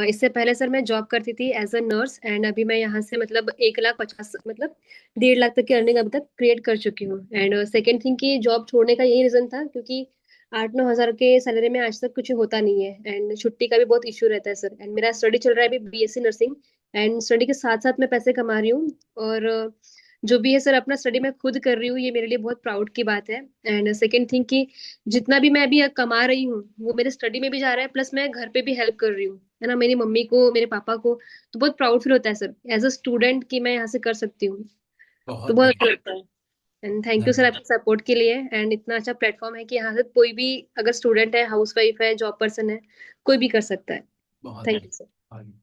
इससे पहले सर मैं जॉब करती थी एज अ नर्स, एंड अभी मैं यहाँ से मतलब 1,50,000 मतलब 1.5 लाख तक की अर्निंग अभी तक क्रिएट कर चुकी हूँ। एंड सेकेंड थिंग कि जॉब छोड़ने का यही रीजन था क्योंकि 8-9 हज़ार के सैलरी में आज तक कुछ होता नहीं है, एंड छुट्टी का भी बहुत इशू रहता है सर। एंड मेरा स्टडी चल रहा है अभी बीएससी नर्सिंग, एंड स्टडी के साथ साथ मैं पैसे कमा रही हूँ। और जो भी है सर अपना स्टडी मैं खुद कर रही हूँ, ये मेरे लिए बहुत प्राउड की बात है। एंड सेकेंड थिंग कि जितना भी मैं अभी कमा रही हूँ वो मेरे स्टडी में भी जा रहा है, प्लस मैं घर पे भी हेल्प कर रही हूँ, है ना, मेरी मम्मी को मेरे पापा को। तो बहुत प्राउड फील होता है सर एज अ स्टूडेंट कि मैं यहाँ से कर सकती हूँ। तो बहुत बहुत अच्छा बढ़िया। लगता है। एंड थैंक यू सर आपके सपोर्ट के लिए। एंड इतना अच्छा प्लेटफॉर्म है कि यहाँ से कोई भी अगर स्टूडेंट है, हाउस वाइफ है, जॉब पर्सन है, कोई भी कर सकता है। बहुत थैंक यू सर। बढ़िया।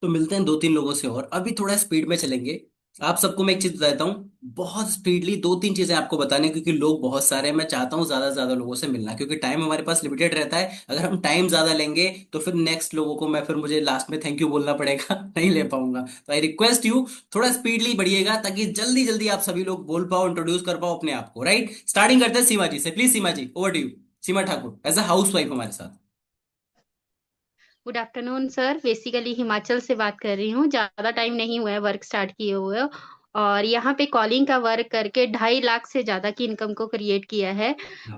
तो मिलते हैं 2 3 लोगों से और अभी थोड़ा स्पीड में चलेंगे। आप सबको मैं एक चीज बताता हूँ, बहुत स्पीडली 2 3 चीजें आपको बताने, क्योंकि लोग बहुत सारे हैं, मैं चाहता हूँ ज्यादा से ज्यादा लोगों से मिलना, क्योंकि टाइम हमारे पास लिमिटेड रहता है। अगर हम टाइम ज्यादा लेंगे तो फिर नेक्स्ट लोगों को मैं फिर मुझे लास्ट में थैंक यू बोलना पड़ेगा, नहीं ले पाऊंगा। तो आई रिक्वेस्ट यू थोड़ा स्पीडली बढ़िएगा ताकि जल्दी जल्दी आप सभी लोग बोल पाओ, इंट्रोड्यूस कर पाओ अपने आप को। राइट, स्टार्टिंग करते हैं सीमा जी से, please Seema ji over to you. Seema Thakur as a housewife हमारे साथ। Good afternoon sir, basically Himachal से बात कर रही हूँ। ज़्यादा टाइम नहीं हुआ है वर्क स्टार्ट किए हुए, और यहाँ पे कॉलिंग का वर्क करके 2.5 लाख से ज़्यादा की इनकम को क्रिएट किया है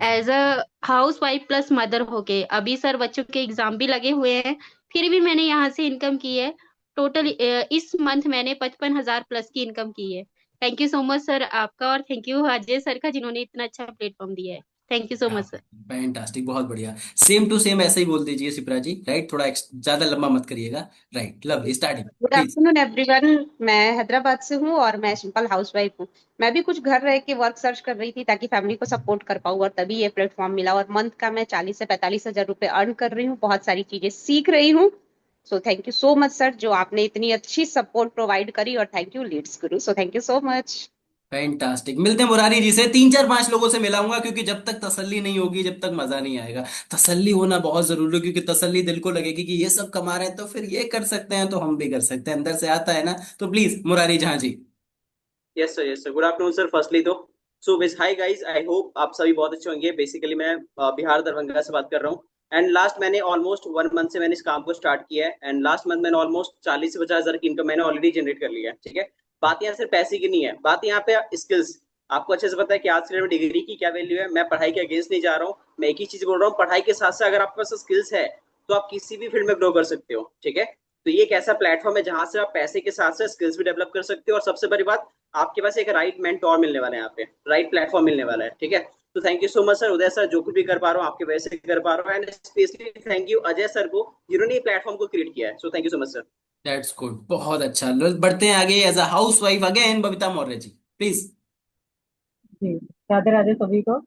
as a housewife plus mother होके। अभी सर बच्चों के एग्जाम भी लगे हुए हैं, फिर भी मैंने यहाँ से इनकम की है। टोटल इस मंथ मैंने 55,000 प्लस की इनकम की है। Thank you so much sir आपका, और थैंक यू अजय सर का जिन्होंने इतना अच्छा प्लेटफॉर्म दिया है। Thank you so much sir. Fantastic, बहुत बढ़िया। सेम टू सेम ऐसे ही बोल दीजिए शिप्रा जी। राइट, थोड़ा ज्यादा लंबा मत करिएगा। Right, love starting good please. Afternoon everyone. मैं हैदराबाद से हूँ और मैं सिंपल हाउसवाइफ हूँ। मैं भी कुछ घर रह के वर्क सर्च कर रही थी ताकि फैमिली को सपोर्ट कर पाऊँ, और तभी ये प्लेटफॉर्म मिला। और मंथ का मैं 40 से 45 हजार रुपए अर्न कर रही हूँ, बहुत सारी चीजें सीख रही हूँ। सो thank you so much sir, जो आपने इतनी अच्छी सपोर्ट प्रोवाइड करी, और thank you Leeds Guru. So thank you so much. Fantastic, मिलते हैं मुरारी जी से। 3 4 5 लोगों से मिलाऊंगा, क्योंकि जब तक तसल्ली नहीं होगी जब तक मजा नहीं आएगा। तसल्ली होना बहुत जरूरी है, क्योंकि तसल्ली दिल को लगेगी कि ये सब कमा रहे हैं तो फिर ये कर सकते हैं तो हम भी कर सकते हैं, अंदर से आता है ना। तो प्लीज मुरारी जहां ji. Yes sir, yes sir. Good afternoon sir firstly तो। सो बेस हाय गाइस, आई होप आप सभी बहुत अच्छे होंगे। बेसिकली मैं बिहार दरभंगा से बात कर रहा हूँ। एंड लास्ट मैंने ऑलमोस्ट 1 मंथ से मैंने इस काम को स्टार्ट किया है, एंड लास्ट मंथ मैंने ऑलमोस्ट 40 से 50 हजार की इनकम मैंने ऑलरेडी जनरेट कर लिया है। ठीक है, बात यहाँ सिर्फ पैसे की नहीं है, बात यहाँ पे स्किल्स। आपको अच्छे से पता है कि आज के डेट में डिग्री की क्या वैल्यू है। मैं पढ़ाई के अगेंस्ट नहीं जा रहा हूँ, मैं एक ही चीज बोल रहा हूँ, पढ़ाई के साथ साथ अगर आपके पास स्किल्स है तो आप किसी भी फील्ड में ग्रो कर सकते हो। ठीक है, तो ये एक ऐसा प्लेटफॉर्म है जहां से आप पैसे के साथ साथ स्किल्स भी डेवलप कर सकते हो, और सबसे बड़ी बात, आपके पास एक राइट मेंटोर मिलने वाला है, यहाँ पे राइट प्लेटफॉर्म मिलने वाला है। ठीक है, तो thank you so much sir. Uday sir, जो कुछ भी कर पा रहा हूँ आपके वजह से कर पा रहा हूँ, and specially thank you Ajay sir को, जिन्होंने ये प्लेटफॉर्म को क्रिएट किया है। So thank you so much sir. That's good, बहुत अच्छा। बढ़ते हैं आगे, as a housewife again Babita Maurya ji please. जी, राधे राधे सभी को।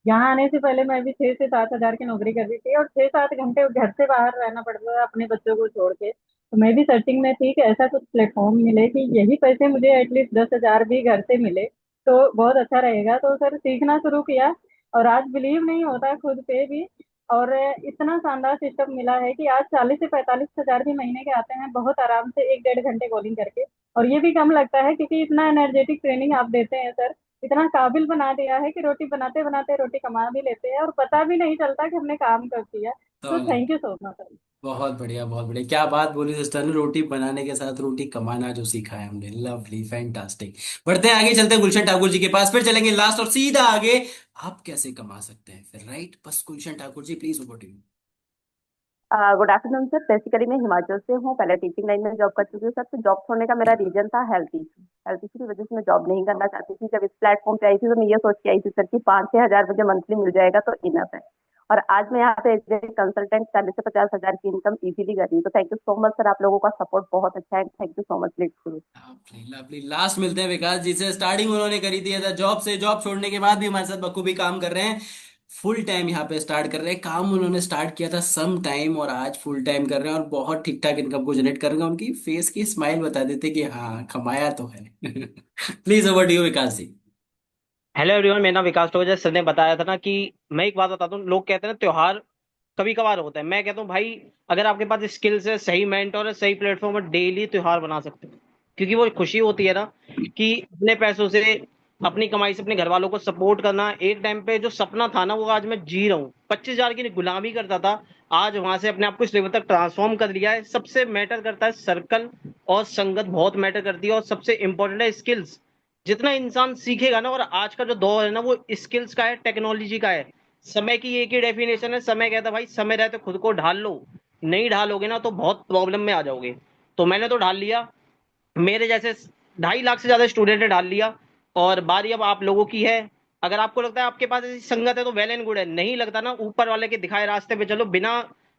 यहाँ आने से पहले मैं भी 6 से 7 हजार की नौकरी कर रही थी और 6 7 घंटे घर से बाहर रहना पड़ता था अपने बच्चों को छोड़ के। तो मैं भी सर्चिंग में थी कि ऐसा कुछ प्लेटफॉर्म मिले कि यही पैसे मुझे एटलीस्ट 10 हजार भी घर से मिले तो बहुत अच्छा रहेगा। तो सर सीखना शुरू किया और आज बिलीव नहीं होता खुद पे भी। और इतना शानदार सिस्टम मिला है कि आज 40 से 45 हजार भी महीने के आते हैं बहुत आराम से 1 1.5 घंटे कॉलिंग करके। और ये भी कम लगता है क्योंकि इतना एनर्जेटिक ट्रेनिंग आप देते हैं सर। इतना काबिल बना दिया है कि रोटी बनाते बनाते रोटी कमा भी लेते हैं और पता भी नहीं चलता कि हमने काम कर दिया। तो तो थैंक यू सो मच। बहुत बढ़िया, बहुत बढ़िया, क्या बात बोली सिस्टर ने, रोटी बनाने के साथ रोटी कमाना जो सीखा है हमने, लवली, फैंटास्टिक। बढ़ते हैं आगे, चलते हैं गुलशन ठाकुर जी के पास, फिर चलेंगे लास्ट और सीधा आगे आप कैसे कमा सकते हैं फिर, राइट? बस Gulshan Thakur ji please, over to you. Good afternoon sir. Basically मैं हिमाचल से हूँ, पहले टीचिंग लाइन में जॉब कर चुकी हूँ सर। तो जॉब छोड़ने का मेरा रीजन था हेल्थ इशू की वजह से मैं जॉब नहीं करना चाहती थी। जब इस प्लेटफॉर्म पे आई थी तो मैं ये सोच के आई थी सर कि 5-6 हज़ार मुझे मंथली मिल जाएगा तो इनफ है। और आज मैं यहाँ पे एज ए कंसल्टेंट 40 से 50 हज़ार की इनकम इजीली कर रही हूँ। तो thank you so much sir, आप लोगों का सपोर्ट बहुत अच्छा है। थैंक यू सो मच लिट्स। Lovely, lovely. लास्ट मिलते हैं विकास जी से, स्टार्टिंग उन्होंने करी थी जॉब से, जॉब छोड़ने के बाद भी हमारे साथ बखूबी काम कर रहे हैं, फुल टाइम यहाँ पे स्टार्ट कर रहे हैं काम। उन्होंने स्टार्ट किया था सम टाइम और आज फुल टाइम कर रहे हैं और बहुत ठीक ठाक इनकम को जनरेट कर रहे हैं। उनकी फेस की स्माइल बता देते कि हाँ कमाया तो है। Please over to you Vikas ji. Hello everyone, मेरा नाम विकास टोकर। जैसे सर ने बताया था ना कि मैं एक बात बताता हूँ, लोग कहते हैं ना त्योहार कभी कभार होता है। मैं कहता हूँ भाई, अगर आपके पास स्किल्स है, सही मेंटोर है, सही प्लेटफॉर्म है, डेली त्योहार बना सकते हो। क्योंकि वो खुशी होती है ना कि अपने पैसों से, अपनी कमाई से अपने घर वालों को सपोर्ट करना। एक टाइम पे जो सपना था ना वो आज मैं जी रहा हूँ। 25 हज़ार की गुलामी करता था, आज वहां से अपने आप को इस लेवल तक ट्रांसफॉर्म कर लिया है। सबसे मैटर करता है सर्कल और संगत, बहुत मैटर करती है। और सबसे इंपॉर्टेंट है स्किल्स। जितना इंसान सीखेगा ना, और आज का जो दौर है ना वो स्किल्स का है, टेक्नोलॉजी का है। समय की एक ही डेफिनेशन है, समय कहता है भाई समय रहते खुद को ढाल लो। नहीं ढालोगे ना तो बहुत प्रॉब्लम में आ जाओगे। तो मैंने तो ढाल लिया, मेरे जैसे 2.5 लाख से ज्यादा स्टूडेंट ने ढाल लिया। और बारी अब आप लोगों की है। अगर आपको लगता है आपके पास ऐसी संगत है तो वेल एंड गुड है, नहीं लगता ना, ऊपर वाले के दिखाए रास्ते पे चलो, बिना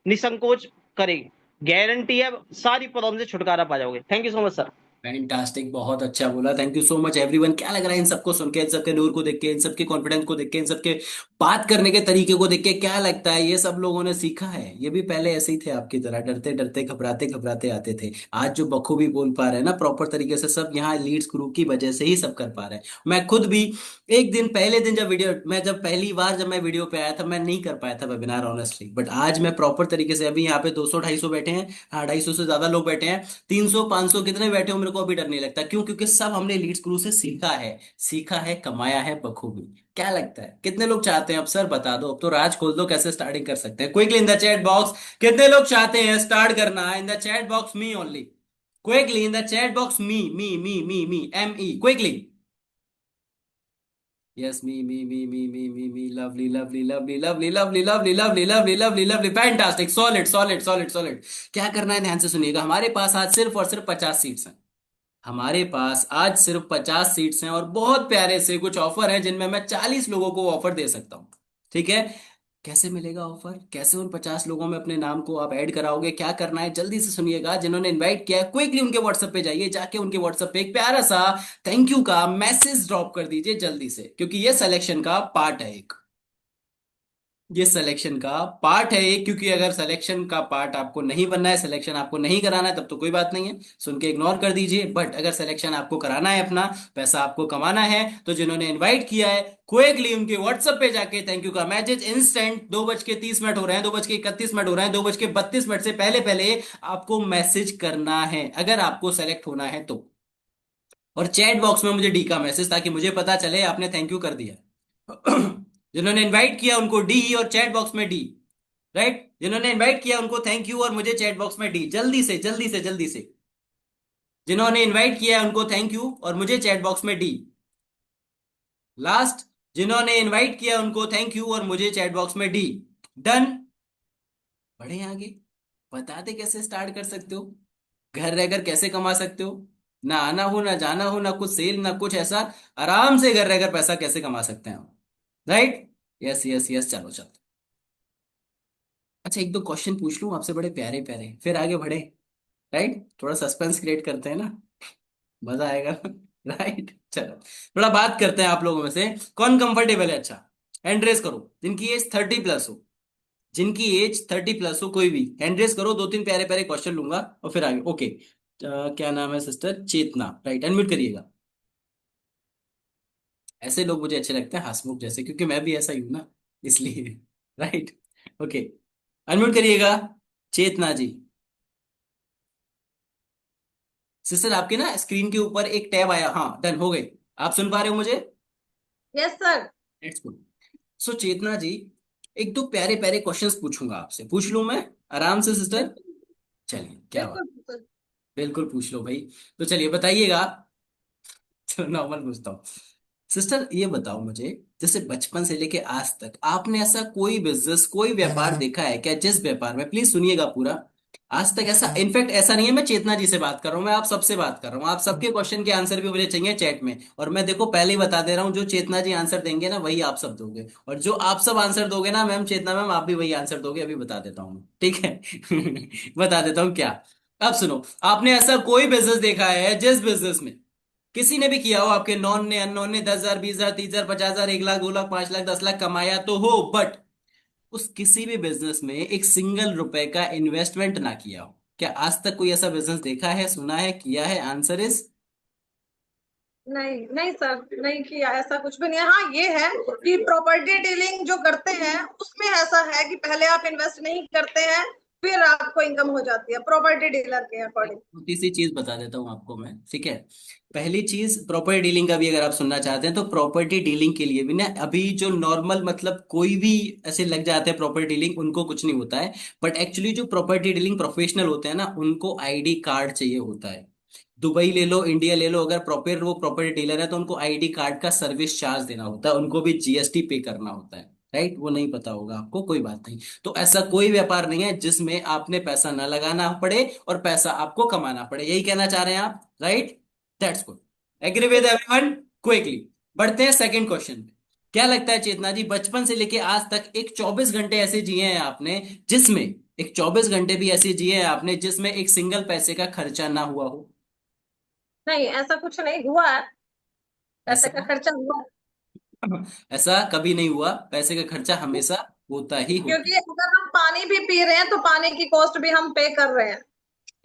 निसंकोच करे। गारंटी है सारी प्रॉब्लम से छुटकारा पा जाओगे। Thank you so much sir. Fantastic, बहुत अच्छा बोला, thank you so much everyone. क्या लग रहा है इन सबको सुन के, इन सबके नूर को देख के, इन सबके कॉन्फिडेंस को देख के, इन सबके बात करने के तरीके को देख के, क्या लगता है ये सब लोगों ने सीखा है? ये भी पहले ऐसे ही थे आपकी तरह, डरते डरते घबराते घबराते आते थे। आज जो बखूबी बोल पा रहे हैं ना प्रॉपर तरीके से, सब यहाँ लीड्स ग्रुप की वजह से ही सब कर पा रहे हैं। मैं खुद भी एक दिन, पहले दिन जब वीडियो, मैं जब पहली बार जब मैं वीडियो पे आया था, मैं नहीं कर पाया था वेबिनार ऑनेस्टली, बट आज मैं प्रॉपर तरीके से, अभी यहाँ पे 200-250 बैठे हैं, हाँ 250 से ज्यादा लोग बैठे हैं, 300-500 कितने बैठे हो मेरे को अभी डर नहीं लगता। क्यों? क्योंकि सब हमने लीड्स क्रू से सीखा है, सीखा है, कमाया है बखूबी। क्या लगता है कितने लोग चाहते हैं? अब सर बता दो, अब तो राज खोल दो, कैसे स्टार्टिंग कर सकते हैं quickly in the chat box. कितने लोग चाहते हैं स्टार्ट करना in the chat box? Me only, quickly in the chat box, me M E, quickly. Yes, me, lovely lovely lovely lovely lovely lovely lovely lovely lovely lovely, fantastic, solid solid solid solid. क्या करना है ध्यान से सुनिएगा, हमारे पास आज सिर्फ और सिर्फ 50 सीट्स हैं। हमारे पास आज सिर्फ 50 सीट्स हैं और बहुत प्यारे से कुछ ऑफर हैं जिनमें मैं 40 लोगों को ऑफर दे सकता हूं। ठीक है? कैसे मिलेगा ऑफर, कैसे उन 50 लोगों में अपने नाम को आप ऐड कराओगे, क्या करना है जल्दी से सुनिएगा। जिन्होंने इनवाइट किया है क्विकली उनके व्हाट्सएप पे जाइए, जाके उनके व्हाट्सएप पे एक प्यारा सा थैंक यू का मैसेज ड्रॉप कर दीजिए जल्दी से, क्योंकि ये सिलेक्शन का पार्ट है एक, ये सिलेक्शन का पार्ट है एक। क्योंकि अगर सिलेक्शन का पार्ट आपको नहीं बनना है, सिलेक्शन आपको नहीं कराना है, तब तो कोई बात नहीं है, सुन के इग्नोर कर दीजिए। बट अगर सिलेक्शन आपको कराना है, अपना पैसा आपको कमाना है, तो जिन्होंने इनवाइट किया है क्विकली उनके व्हाट्सएप पे जाके थैंक यू का मैसेज इंस्टेंट, 2:30 हो रहे हैं, 2:31 हो रहे हैं, 2:32 से पहले पहले आपको मैसेज करना है अगर आपको सेलेक्ट होना है तो। और चैट बॉक्स में मुझे डी का मैसेज, ताकि मुझे पता चले आपने थैंक यू कर दिया। जिन्होंने इनवाइट किया उनको डी और चैट बॉक्स में डी, राइट? जिन्होंने इनवाइट किया उनको थैंक यू और मुझे चैट बॉक्स में डी, जल्दी से जल्दी से जल्दी से। जिन्होंने इनवाइट किया उनको थैंक यू और मुझे चैट बॉक्स में डी। लास्ट, जिन्होंने इनवाइट किया उनको थैंक यू और मुझे चैट बॉक्स में डी। डन। बढ़े आगे, बताते कैसे स्टार्ट कर सकते हो, घर रहकर कैसे कमा सकते हो, ना आना हो ना जाना हो, ना कुछ सेल ना कुछ ऐसा, आराम से घर रहकर पैसा कैसे कमा सकते हैं हम, राइट? यस यस यस, चलो चलो। अच्छा, एक दो क्वेश्चन पूछ लूं आपसे, बड़े प्यारे प्यारे, फिर आगे बढ़े, राइट? थोड़ा सस्पेंस क्रिएट करते हैं ना, मजा आएगा। राइट, चलो थोड़ा बात करते हैं। आप लोगों में से कौन कंफर्टेबल है? अच्छा, हैंड रेस करो जिनकी एज 30+ हो, जिनकी एज 30+ हो, कोई भी हैंड रेस करो। दो तीन प्यारे प्यारे क्वेश्चन लूंगा और फिर आगे। ओके, क्या नाम है सिस्टर? चेतना, राइट, अनम्यूट करिएगा। ऐसे लोग मुझे अच्छे लगते हैं, हंसमुख जैसे, क्योंकि मैं भी ऐसा ही हूं ना, इसलिए। राइट, ओके, अनम्यूट करिएगा चेतना जी। सिस्टर आपके ना स्क्रीन के ऊपर एक टैब आया, हाँ डन हो गई। आप सुन पा रहे हो मुझे? Yes sir. It's good. So Chetna ji, एक दो प्यारे प्यारे क्वेश्चंस पूछूंगा आपसे, पूछ लूं मैं आराम से सिस्टर? बिल्कुल चलिए, क्या बात। बिल्कुल बिल्कुल। बिल्कुल पूछ लो भाई। तो चलिए बताइएगा। चलो नॉर्मल पूछता हूँ। सिस्टर ये बताओ मुझे, जैसे बचपन से लेके आज तक आपने ऐसा कोई बिजनेस, कोई व्यापार देखा है क्या, जिस व्यापार में, प्लीज सुनिएगा पूरा, आज तक ऐसा, इनफैक्ट ऐसा नहीं है मैं चेतना जी से बात कर रहा हूं, मैं आप सबसे बात कर रहा हूं, आप सबके क्वेश्चन के आंसर भी मुझे चाहिए चैट में, और मैं देखो पहले ही बता दे रहा हूं, जो चेतना जी आंसर देंगे ना वही आप सब दोगे, और जो आप सब आंसर दोगे ना मैम, चेतना मैम आप भी वही आंसर दोगे, अभी बता देता हूं मैं, ठीक है? बता देता हूं क्या। अब सुनो, आपने ऐसा कोई बिजनेस देखा है जिस बिजनेस में किसी ने भी किया हो, आपके नॉन ने अननोन ने 10,000 20,000 30,000 50,000 1 लाख 2 लाख 5 लाख 10 लाख कमाया तो हो, बट उस किसी भी बिजनेस में एक सिंगल रुपए का इन्वेस्टमेंट ना किया हो? क्या आज तक कोई ऐसा बिजनेस देखा है, सुना है, किया है? आंसर इज नहीं नहीं सर, नहीं किया, ऐसा कुछ भी नहीं है। हाँ ये है कि प्रॉपर्टी डीलिंग जो करते हैं उसमें ऐसा है कि पहले आप इन्वेस्ट नहीं करते हैं, फिर आपको इनकम हो जाती है प्रॉपर्टी डीलर के एक अकॉर्डिंग। छोटी सी चीज बता देता हूं आपको मैं, ठीक है? पहली चीज, प्रॉपर्टी डीलिंग का भी अगर आप सुनना चाहते हैं तो प्रॉपर्टी डीलिंग के लिए भी ना, अभी जो नॉर्मल मतलब कोई भी ऐसे लग जाते हैं प्रॉपर्टी डीलिंग, उनको कुछ नहीं होता है, बट एक्चुअली जो प्रॉपर्टी डीलिंग प्रोफेशनल होते हैं ना, उनको आईडी कार्ड चाहिए होता है। दुबई ले लो, इंडिया ले लो, अगर प्रॉपर वो प्रॉपर्टी डीलर है तो उनको आईडी कार्ड का सर्विस चार्ज देना होता है, उनको भी जीएसटी पे करना होता है, राइट? वो नहीं पता होगा आपको, कोई बात नहीं। तो ऐसा कोई व्यापार नहीं है जिसमें आपने पैसा ना लगाना पड़े और पैसा आपको कमाना पड़े, यही कहना चाह रहे हैं आप, right? That's good. Agree with everyone? Quickly बढ़ते हैं सेकंड क्वेश्चन पे। क्या लगता है चेतना जी, बचपन से लेके आज तक एक 24 घंटे ऐसे जिए हैं आपने जिसमें, एक 24 घंटे भी ऐसे जिए हैं आपने जिसमें एक सिंगल पैसे का खर्चा ना हुआ हो? नहीं ऐसा कुछ नहीं हुआ है, पैसे का ऐसा खर्चा हुआ है। ऐसा कभी नहीं हुआ, पैसे का खर्चा हमेशा होता ही होता क्योंकि अगर हम पानी भी पी रहे हैं तो पानी की कॉस्ट भी हम पे कर रहे हैं। है।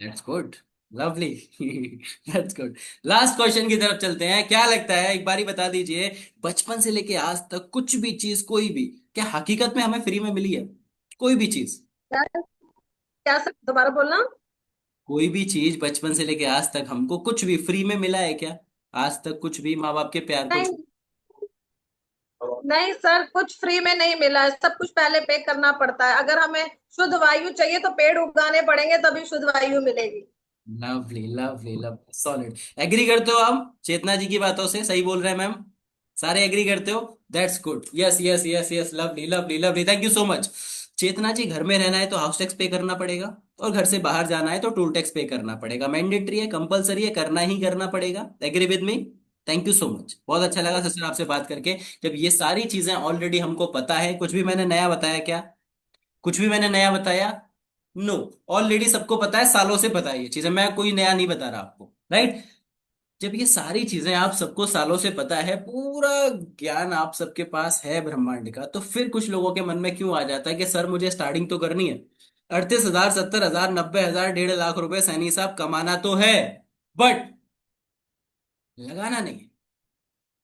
That's good, lovely. That's good. Last question की तरफ चलते हैं। क्या लगता है, एक बारी बता दीजिए, बचपन से लेके आज तक कुछ भी चीज, कोई भी, क्या हकीकत में हमें फ्री में मिली है? कोई भी चीज, क्या क्या सर, दोबारा बोलना। कोई भी चीज बचपन से लेके आज तक हमको कुछ भी फ्री में मिला है क्या? आज तक कुछ भी माँ बाप के प्यार को नहीं नहीं सर, कुछ फ्री में नहीं मिला है, सब कुछ पहले पे करना पड़ता है। अगर हमें शुद्ध वायु चाहिए तो पेड़ उगाने पड़ेंगे तभी शुद्ध वायु मिलेगी। Lovely lovely lovely, solid. Agree करते हो आप चेतना जी की बातों से? सही बोल रहे हैं मैम, सारे एग्री करते हो? That's good, yes yes yes yes, lovely lovely lovely, thank you so much. Chetna ji, घर में रहना है तो हाउस टैक्स पे करना पड़ेगा, और घर से बाहर जाना है तो टोल टैक्स पे करना पड़ेगा, मैंडेटरी है, कंपलसरी है, करना ही करना पड़ेगा। Agree with me? Thank you so much, बहुत अच्छा लगा सिस्टर आपसे बात करके। जब ये सारी चीजें ऑलरेडी हमको पता है, कुछ भी मैंने नया बताया क्या? कुछ भी मैंने नया बताया? नो, ऑलरेडी सबको पता है, सालों से पता है ये चीजें, मैं कोई नया नहीं बता रहा आपको, राइट? जब ये सारी चीजें आप सबको सालों से पता है, पूरा ज्ञान आप सबके पास है ब्रह्मांड का, तो फिर कुछ लोगों के मन में क्यों आ जाता है कि सर मुझे स्टार्टिंग तो करनी है, 38,000 70,000 90,000 1.5 लाख रुपए सैनी साहब कमाना तो है, बट लगाना नहीं है,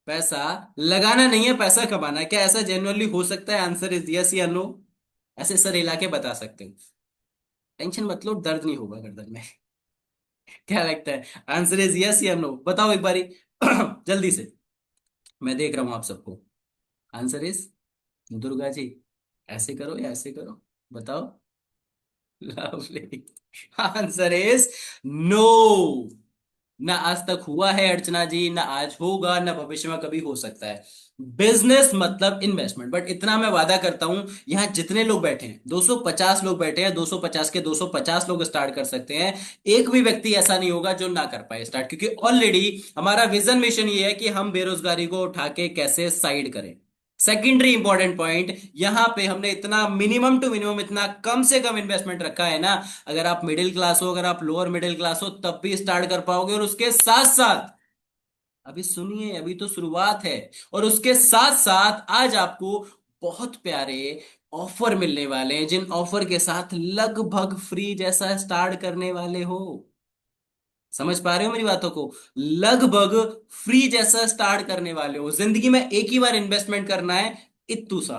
पैसा लगाना नहीं है, पैसा कमाना है। क्या ऐसा जेन्युइनली हो सकता है? आंसर इज यस या नो? ऐसे सर हिला के बता सकते हो, टेंशन मत लो, दर्द नहीं होगा गर्दन में। क्या लगता है, आंसर इज यस या नो? बताओ एक बारी। जल्दी से, मैं देख रहा हूं आप सबको। आंसर इज, दुर्गा जी, ऐसे करो या ऐसे करो, बताओ। लवली। Answer is no. ना आज तक हुआ है अर्चना जी, ना आज होगा, ना भविष्य में कभी हो सकता है। बिजनेस मतलब इन्वेस्टमेंट, बट इतना मैं वादा करता हूं, यहां जितने लोग बैठे हैं, 250 लोग बैठे हैं, 250 के 250 लोग स्टार्ट कर सकते हैं, एक भी व्यक्ति ऐसा नहीं होगा जो ना कर पाए स्टार्ट, क्योंकि ऑलरेडी हमारा विजन मिशन ये है कि हम बेरोजगारी को उठा के कैसे साइड करें। सेकेंडरी इंपॉर्टेंट पॉइंट, यहां पे हमने इतना मिनिमम टू मिनिमम, इतना कम से कम इन्वेस्टमेंट रखा है ना, अगर आप मिडिल क्लास हो, अगर आप लोअर मिडिल क्लास हो, तब भी स्टार्ट कर पाओगे, और उसके साथ साथ, अभी सुनिए, अभी तो शुरुआत है, और उसके साथ साथ आज आपको बहुत प्यारे ऑफर मिलने वाले हैं, जिन ऑफर के साथ लगभग फ्री जैसा स्टार्ट करने वाले हो। समझ पा रहे हो मेरी बातों को? लगभग फ्री जैसा स्टार्ट करने वाले हो, जिंदगी में एक ही बार इन्वेस्टमेंट करना है, इत्तू सा,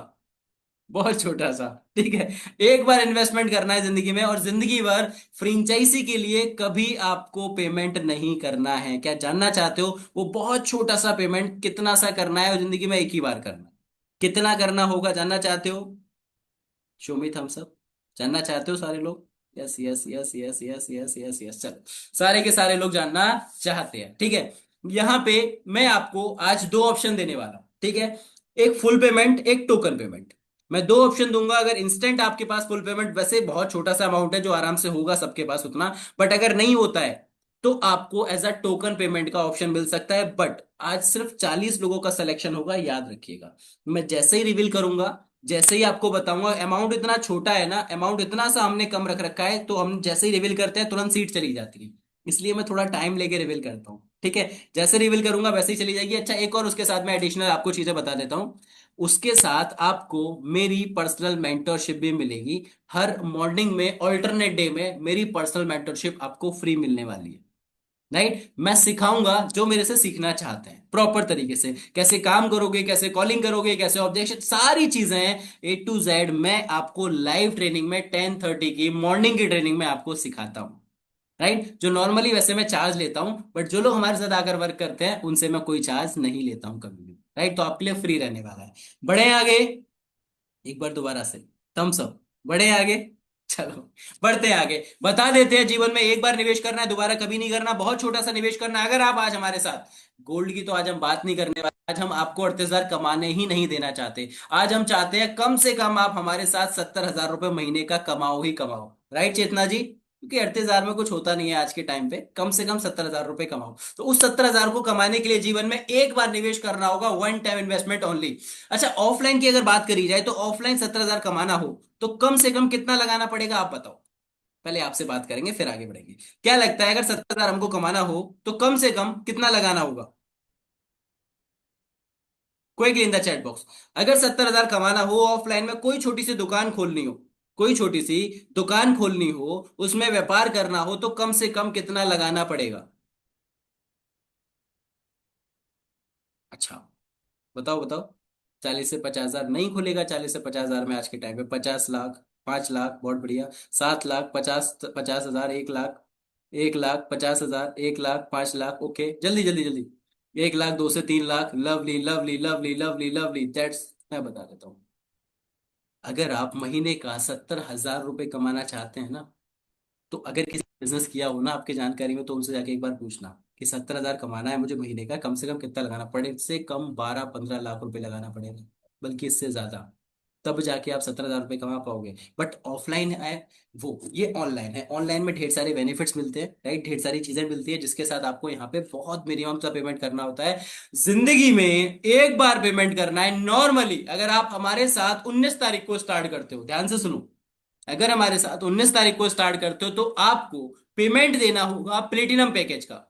बहुत छोटा सा। ठीक है, एक बार इन्वेस्टमेंट करना है जिंदगी में, और जिंदगी भर फ्रेंचाइजी के लिए कभी आपको पेमेंट नहीं करना है। क्या जानना चाहते हो? वो बहुत छोटा सा पेमेंट कितना सा करना है, और जिंदगी में एक ही बार करना है। कितना करना होगा, जानना चाहते हो? Show me thumbs up. जानना चाहते हो सारे लोग? Yes yes yes yes yes yes yes yes, चलो सारे के सारे लोग जानना चाहते हैं। ठीक है, यहां पे मैं आपको आज दो ऑप्शन देने वाला हूं। ठीक है, एक फुल पेमेंट, एक टोकन पेमेंट। मैं दो ऑप्शन दूंगा। अगर इंस्टेंट आपके पास फुल पेमेंट, वैसे बहुत छोटा सा अमाउंट है जो आराम से होगा सबके पास उतना, बट अगर नहीं होता है तो आपको एज अ टोकन पेमेंट का ऑप्शन मिल सकता है। बट आज सिर्फ 40 लोगों का सिलेक्शन होगा, याद रखिएगा। मैं जैसे ही रिवील करूंगा, जैसे ही आपको बताऊंगा, अमाउंट इतना छोटा है ना, अमाउंट इतना सा हमने कम रख रखा है, तो हम जैसे ही रिवील करते हैं तुरंत सीट चली जाती है। इसलिए मैं थोड़ा टाइम लेके रिवील करता हूँ। ठीक है, जैसे रिवील करूंगा वैसे ही चली जाएगी। अच्छा, एक और उसके साथ मैं एडिशनल आपको चीजें बता देता हूँ। उसके साथ आपको मेरी पर्सनल मेंटरशिप भी मिलेगी। हर मॉर्निंग में, ऑल्टरनेट डे में मेरी पर्सनल मेंटरशिप आपको फ्री मिलने वाली है। राइट, मैं सिखाऊंगा जो मेरे से सीखना चाहते हैं प्रॉपर तरीके से, कैसे काम करोगे, कैसे कॉलिंग करोगे, कैसे ऑब्जेक्शन, सारी चीजें A to Z मैं आपको लाइव ट्रेनिंग में 10:30 की मॉर्निंग की ट्रेनिंग में आपको सिखाता हूँ। राइट, जो नॉर्मली वैसे मैं चार्ज लेता हूं, बट जो लोग हमारे साथ आकर वर्क करते हैं उनसे मैं कोई चार्ज नहीं लेता हूं कभी भी। राइट, तो आपके लिए फ्री रहने वाला है। बढ़े आगे, एक बार दोबारा से थम्स अप। बढ़े आगे, चलो बढ़ते हैं आगे। बता देते हैं, जीवन में एक बार निवेश करना है, दोबारा कभी नहीं करना। बहुत छोटा सा निवेश करना है। अगर आप आज हमारे साथ, गोल्ड की तो आज हम बात नहीं करने वाले, आज हम आपको 38,000 कमाने ही नहीं देना चाहते। आज हम चाहते हैं कम से कम आप हमारे साथ 70,000 रुपए महीने का कमाओ ही कमाओ। राइट चेतना जी, क्योंकि 38,000 में कुछ होता नहीं है आज के टाइम पे। कम से कम 70,000 रुपए कमाओ। तो उस 70,000 को कमाने के लिए जीवन में एक बार निवेश करना होगा, वन टाइम इन्वेस्टमेंट ओनली। अच्छा, ऑफलाइन की अगर बात करी जाए तो ऑफलाइन 70,000 कमाना हो तो कम से कम कितना लगाना पड़ेगा, आप बताओ। पहले आपसे बात करेंगे फिर आगे बढ़ेंगे। क्या लगता है, अगर 70,000 हमको कमाना हो तो कम से कम कितना लगाना होगा? Quickly in the chat box. अगर 70,000 कमाना हो, ऑफलाइन में कोई छोटी सी दुकान खोलनी हो, कोई छोटी सी दुकान खोलनी हो, उसमें व्यापार करना हो, तो कम से कम कितना लगाना पड़ेगा? अच्छा, बताओ बताओ। 40 से 50,000 नहीं खुलेगा। 40 से 50,000 में आज के टाइम पे 50 लाख, 5 लाख, बहुत बढ़िया। 7 लाख, 50,000, 1 लाख, 1,50,000, 1 लाख, 5 लाख। ओके, जल्दी जल्दी जल्दी। 1 लाख, 2 से 3 lakh. Lovely lovely lovely lovely lovely, that's, मैं बता देता हूँ। अगर आप महीने का 70,000 रुपए कमाना चाहते हैं ना, तो अगर किसी बिजनेस किया हो ना आपके जानकारी में, तो उनसे जाके एक बार पूछना कि 70,000 कमाना है मुझे महीने का, कम से कम कितना लगाना पड़े। इससे कम 12-15 लाख रुपए लगाना पड़ेगा, बल्कि इससे ज्यादा। तब जाके आप 70,000 रुपए कमा पाओगे। बट ऑफलाइन है वो, ये ऑनलाइन है। ऑनलाइन में ढेर सारे बेनिफिट्स मिलते हैं। राइट, ढेर सारी चीजें मिलती है जिसके साथ आपको यहाँ पे बहुत मिनिमम सा पेमेंट करना होता है। जिंदगी में एक बार पेमेंट करना है नॉर्मली। अगर आप हमारे साथ 19 तारीख को स्टार्ट करते हो, ध्यान से सुनो, अगर हमारे साथ 19 तारीख को स्टार्ट करते हो तो आपको पेमेंट देना होगा प्लेटिनम पैकेज का।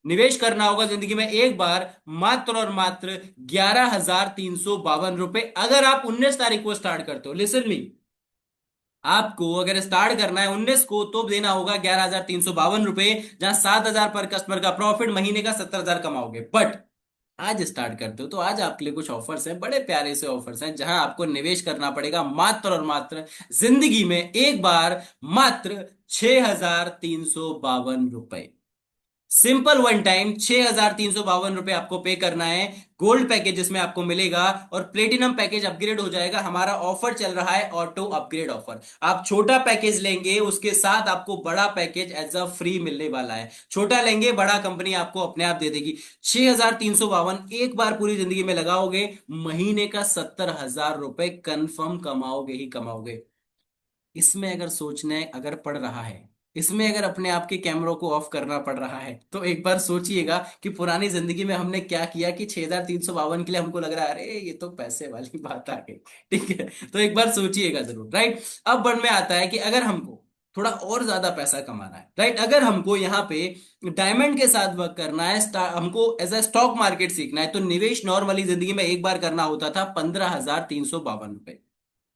निवेश करना होगा जिंदगी में एक बार, मात्र और मात्र 11,352 रुपए। अगर आप 19 तारीख को स्टार्ट करते हो, लिसन मी, आपको अगर स्टार्ट करना है 19 को, तो देना होगा 11,352 रुपए, जहां 7,000 पर कस्टमर का प्रॉफिट, महीने का 70,000 कमाओगे। बट आज स्टार्ट करते हो तो आज आपके लिए कुछ ऑफर्स हैं, बड़े प्यारे से ऑफर्स हैं, जहां आपको निवेश करना पड़ेगा मात्र और मात्र जिंदगी में एक बार, मात्र 6,352 रुपए। सिंपल वन टाइम 6,352 रुपए आपको पे करना है। गोल्ड पैकेज जिसमें आपको मिलेगा, और प्लेटिनम पैकेज अपग्रेड हो जाएगा। हमारा ऑफर चल रहा है ऑटो अपग्रेड ऑफर। आप छोटा पैकेज लेंगे, उसके साथ आपको बड़ा पैकेज एज अ फ्री मिलने वाला है। छोटा लेंगे, बड़ा कंपनी आपको अपने आप दे देगी। 6,352 एक बार पूरी जिंदगी में लगाओगे, महीने का 70,000 रुपए कंफर्म कमाओगे ही कमाओगे। इसमें अगर सोचने अगर पड़ रहा है, इसमें अगर अपने आप के कैमरों को ऑफ करना पड़ रहा है, तो एक बार सोचिएगा कि पुरानी जिंदगी में हमने क्या किया कि 6,352 के लिए हमको लग रहा है अरे ये तो पैसे वाली बात आ गई। ठीक है, तो एक बार सोचिएगा जरूर। राइट, अब बढ़ में आता है कि अगर हमको थोड़ा और ज्यादा पैसा कमाना है, राइट, अगर हमको यहाँ पे डायमंड के साथ वर्क करना है, हमको एज अ स्टॉक मार्केट सीखना है, तो निवेश नॉर्मली जिंदगी में एक बार करना होता था 15,352 रुपए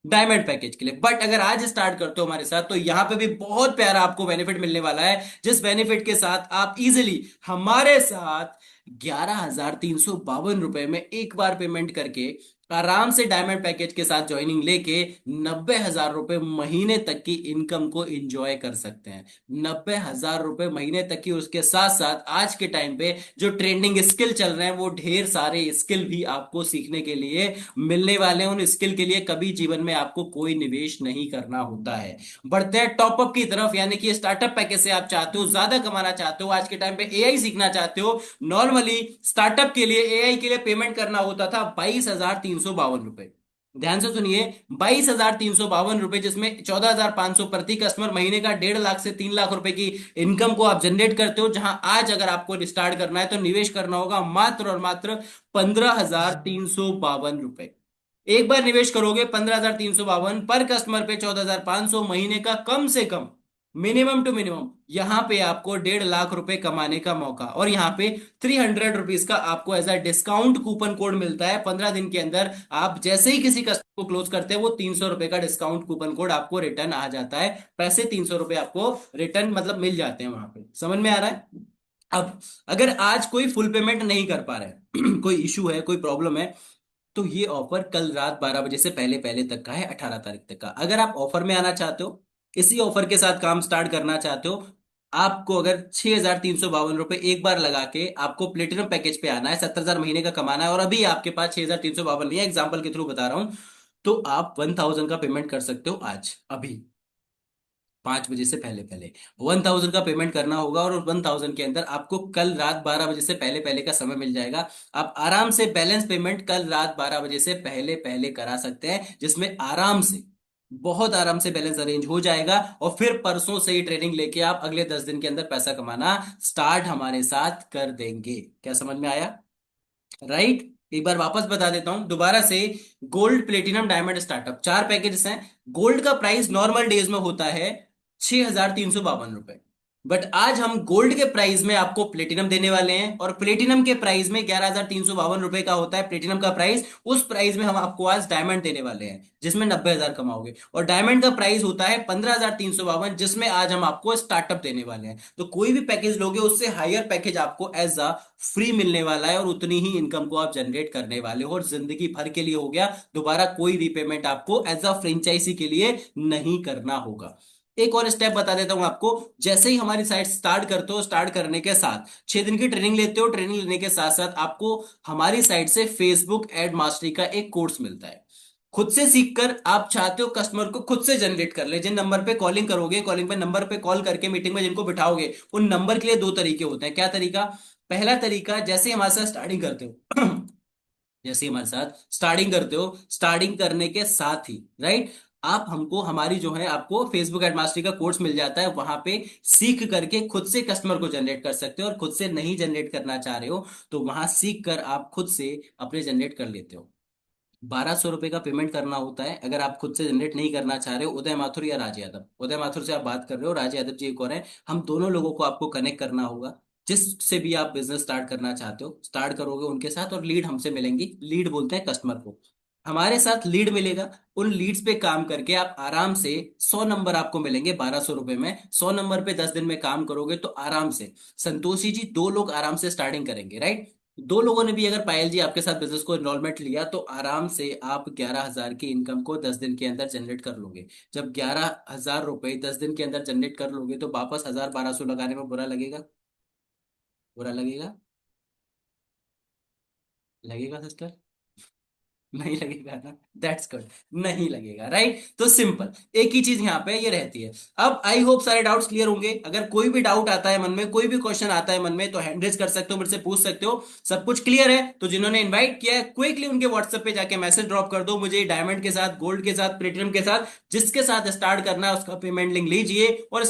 डायमंड पैकेज के लिए। बट अगर आज स्टार्ट करते हो हमारे साथ, तो यहां पे भी बहुत प्यारा आपको बेनिफिट मिलने वाला है, जिस बेनिफिट के साथ आप इजीली हमारे साथ 11,352 रुपए में एक बार पेमेंट करके आराम से डायमंड पैकेज के साथ ज्वाइनिंग लेके 90,000 रुपए महीने तक की इनकम को एंजॉय कर सकते हैं। 90,000 रुपए महीने तक की। उसके साथ साथ आज के टाइम पे जो ट्रेंडिंग स्किल चल रहे हैं वो ढेर सारे स्किल भी आपको सीखने के लिए मिलने वाले हैं। उन स्किल के लिए कभी जीवन में आपको कोई निवेश नहीं करना होता है। बढ़ते हैं टॉपअप की तरफ, यानी कि स्टार्टअप पैकेज से आप चाहते हो ज्यादा कमाना चाहते हो, आज के टाइम पे एआई सीखना चाहते हो। नॉर्मली स्टार्टअप के लिए एआई के लिए पेमेंट करना होता था 22,352 रुपए। ध्यान से सुनिए, 22,352 रुपए, जिसमें 14,500 प्रति कस्टमर, महीने का 1.5 लाख से 3 लाख रुपए की इनकम को आप जनरेट करते हो। जहां आज अगर आपको स्टार्ट करना है तो निवेश करना होगा मात्र और मात्र 15,352 रुपए। एक बार निवेश करोगे 15,352 पर कस्टमर पे 14,500 महीने का, कम से कम मिनिमम टू मिनिमम यहां पे आपको 1.5 लाख रुपए कमाने का मौका। और यहां पे 300 रुपीज का आपको as a discount coupon code मिलता है। 15 दिन के अंदर आप जैसे ही किसी कस्टमर को क्लोज करते हैं वो 300 रुपए का डिस्काउंट कूपन कोड आपको रिटर्न आ जाता है। पैसे 300 रुपए आपको रिटर्न मतलब मिल जाते हैं वहां पे। समझ में आ रहा है? अब अगर आज कोई फुल पेमेंट नहीं कर पा रहा है कोई इशू है, कोई प्रॉब्लम है, तो ये ऑफर कल रात 12 बजे से पहले पहले तक का है, 18 तारीख तक का। अगर आप ऑफर में आना चाहते हो, इसी ऑफर के साथ काम स्टार्ट करना चाहते हो, आपको अगर 6,352 रुपए एक बार लगा के आपको प्लेटिनम पैकेज पे आना है, 70,000 महीने का कमाना है, और अभी आपके पास 6,352 नहीं है, एग्जाम्पल के थ्रू बता रहा हूं, तो आप 1,000 का पेमेंट कर सकते हो आज, अभी 5 बजे से पहले पहले 1,000 का पेमेंट करना होगा। और 1,000 के अंदर आपको कल रात 12 बजे से पहले पहले का समय मिल जाएगा। आप आराम से बैलेंस पेमेंट कल रात 12 बजे से पहले पहले करा सकते हैं, जिसमें आराम से, बहुत आराम से बैलेंस अरेंज हो जाएगा। और फिर परसों से ही ट्रेनिंग लेके आप अगले 10 दिन के अंदर पैसा कमाना स्टार्ट हमारे साथ कर देंगे। क्या समझ में आया? राइट? एक बार वापस बता देता हूं दोबारा से। Gold, platinum, diamond, startup, 4 packages हैं। गोल्ड का प्राइस नॉर्मल डेज में होता है 6,352 रुपए, बट आज हम गोल्ड के प्राइस में आपको प्लेटिनम देने वाले हैं, और प्लेटिनम के प्राइस में 11,352 रुपए का होता है प्लेटिनम का प्राइस। उस प्राइस में हम आपको आज डायमंड देने वाले हैं, जिसमें 90,000 कमाओगे। और डायमंड का प्राइस होता है 15,352, जिसमें आज हम आपको स्टार्टअप देने वाले हैं। तो कोई भी पैकेज लोगे उससे हायर पैकेज आपको एज अ फ्री मिलने वाला है, और उतनी ही इनकम को आप जनरेट करने वाले हो, और जिंदगी भर के लिए हो गया। दोबारा कोई रीपेमेंट आपको एज अ फ्रेंचाइजी के लिए नहीं करना होगा। एक और स्टेप बता देता हूं आपको। जैसे ही हमारी साइट स्टार्ट करते हो, स्टार्ट करने के साथ 6 दिन की ट्रेनिंग लेते हो, ट्रेनिंग लेने के साथ साथ आपको हमारी साइट से फेसबुक एड मास्टरी का एक कोर्स मिलता है। खुद से सीखकर आप चाहते हो कस्टमर को खुद से जनरेट कर ले। जिन नंबर पे कॉलिंग करोगे, कॉलिंग पे नंबर पे कॉल करके मीटिंग में जिनको बिठाओगे, उन नंबर के लिए 2 तरीके होते हैं। क्या तरीका? पहला तरीका, जैसे ही हमारे साथ स्टार्टिंग करते हो जैसे ही हमारे साथ स्टार्टिंग करते हो, स्टार्टिंग करने के साथ ही राइट, आप हमको, हमारी जो है, आपको फेसबुक एड मास्टरी का कोर्स मिल जाता है। वहां पे सीख करके खुद से कस्टमर को जनरेट कर सकते हो, और खुद से नहीं जनरेट करना चाह रहे हो तो वहां सीख कर आप खुद से अपने जनरेट कर लेते हो। 1,200 रुपए का पेमेंट करना होता है अगर आप खुद से जनरेट नहीं करना चाह रहे हो। उदय माथुर या राज यादव, उदय माथुर से आप बात कर रहे हो, राज यादव जी एक और है, हम दोनों लोगों को आपको कनेक्ट करना होगा। जिससे भी आप बिजनेस स्टार्ट करना चाहते हो, स्टार्ट करोगे उनके साथ, और लीड हमसे मिलेंगी। लीड बोलते हैं कस्टमर को। हमारे साथ लीड मिलेगा, उन लीड्स पे काम करके आप आराम से 100 नंबर आपको मिलेंगे 1,200 रुपए में। 100 नंबर पे 10 दिन में काम करोगे तो आराम से संतोषी जी 2 लोग आराम से स्टार्टिंग करेंगे, राइट। 2 लोगों ने भी अगर पायल जी आपके साथ बिजनेस को इन्वॉल्वमेंट लिया तो आराम से आप 11,000 की इनकम को 10 दिन के अंदर जनरेट कर लोगे। जब 11,000 रुपए 10 दिन के अंदर जनरेट कर लोगे तो वापस 1,000-1,200 लगाने में बुरा लगेगा? बुरा लगेगा? लगेगा सिस्टर? नहीं लगेगा ना? That's good. नहीं लगेगा, राइट। तो सिंपल एक ही चीज यहाँ पे ये रहती है। अब आई होप सारे डाउट्स क्लियर होंगे। अगर कोई भी डाउट आता है मन में, कोई भी क्वेश्चन आता है मन में, तो हैंड रेज कर सकते हो, मेरे से पूछ सकते हो। सब कुछ क्लियर है तो जिन्होंने इन्वाइट किया है क्विकली उनके व्हाट्सएप पे जाके मैसेज ड्रॉप कर दो, मुझे डायमंड के साथ, गोल्ड के साथ, प्लेटिनम के साथ, जिसके साथ स्टार्ट करना है उसका पेमेंट लिंक लीजिए और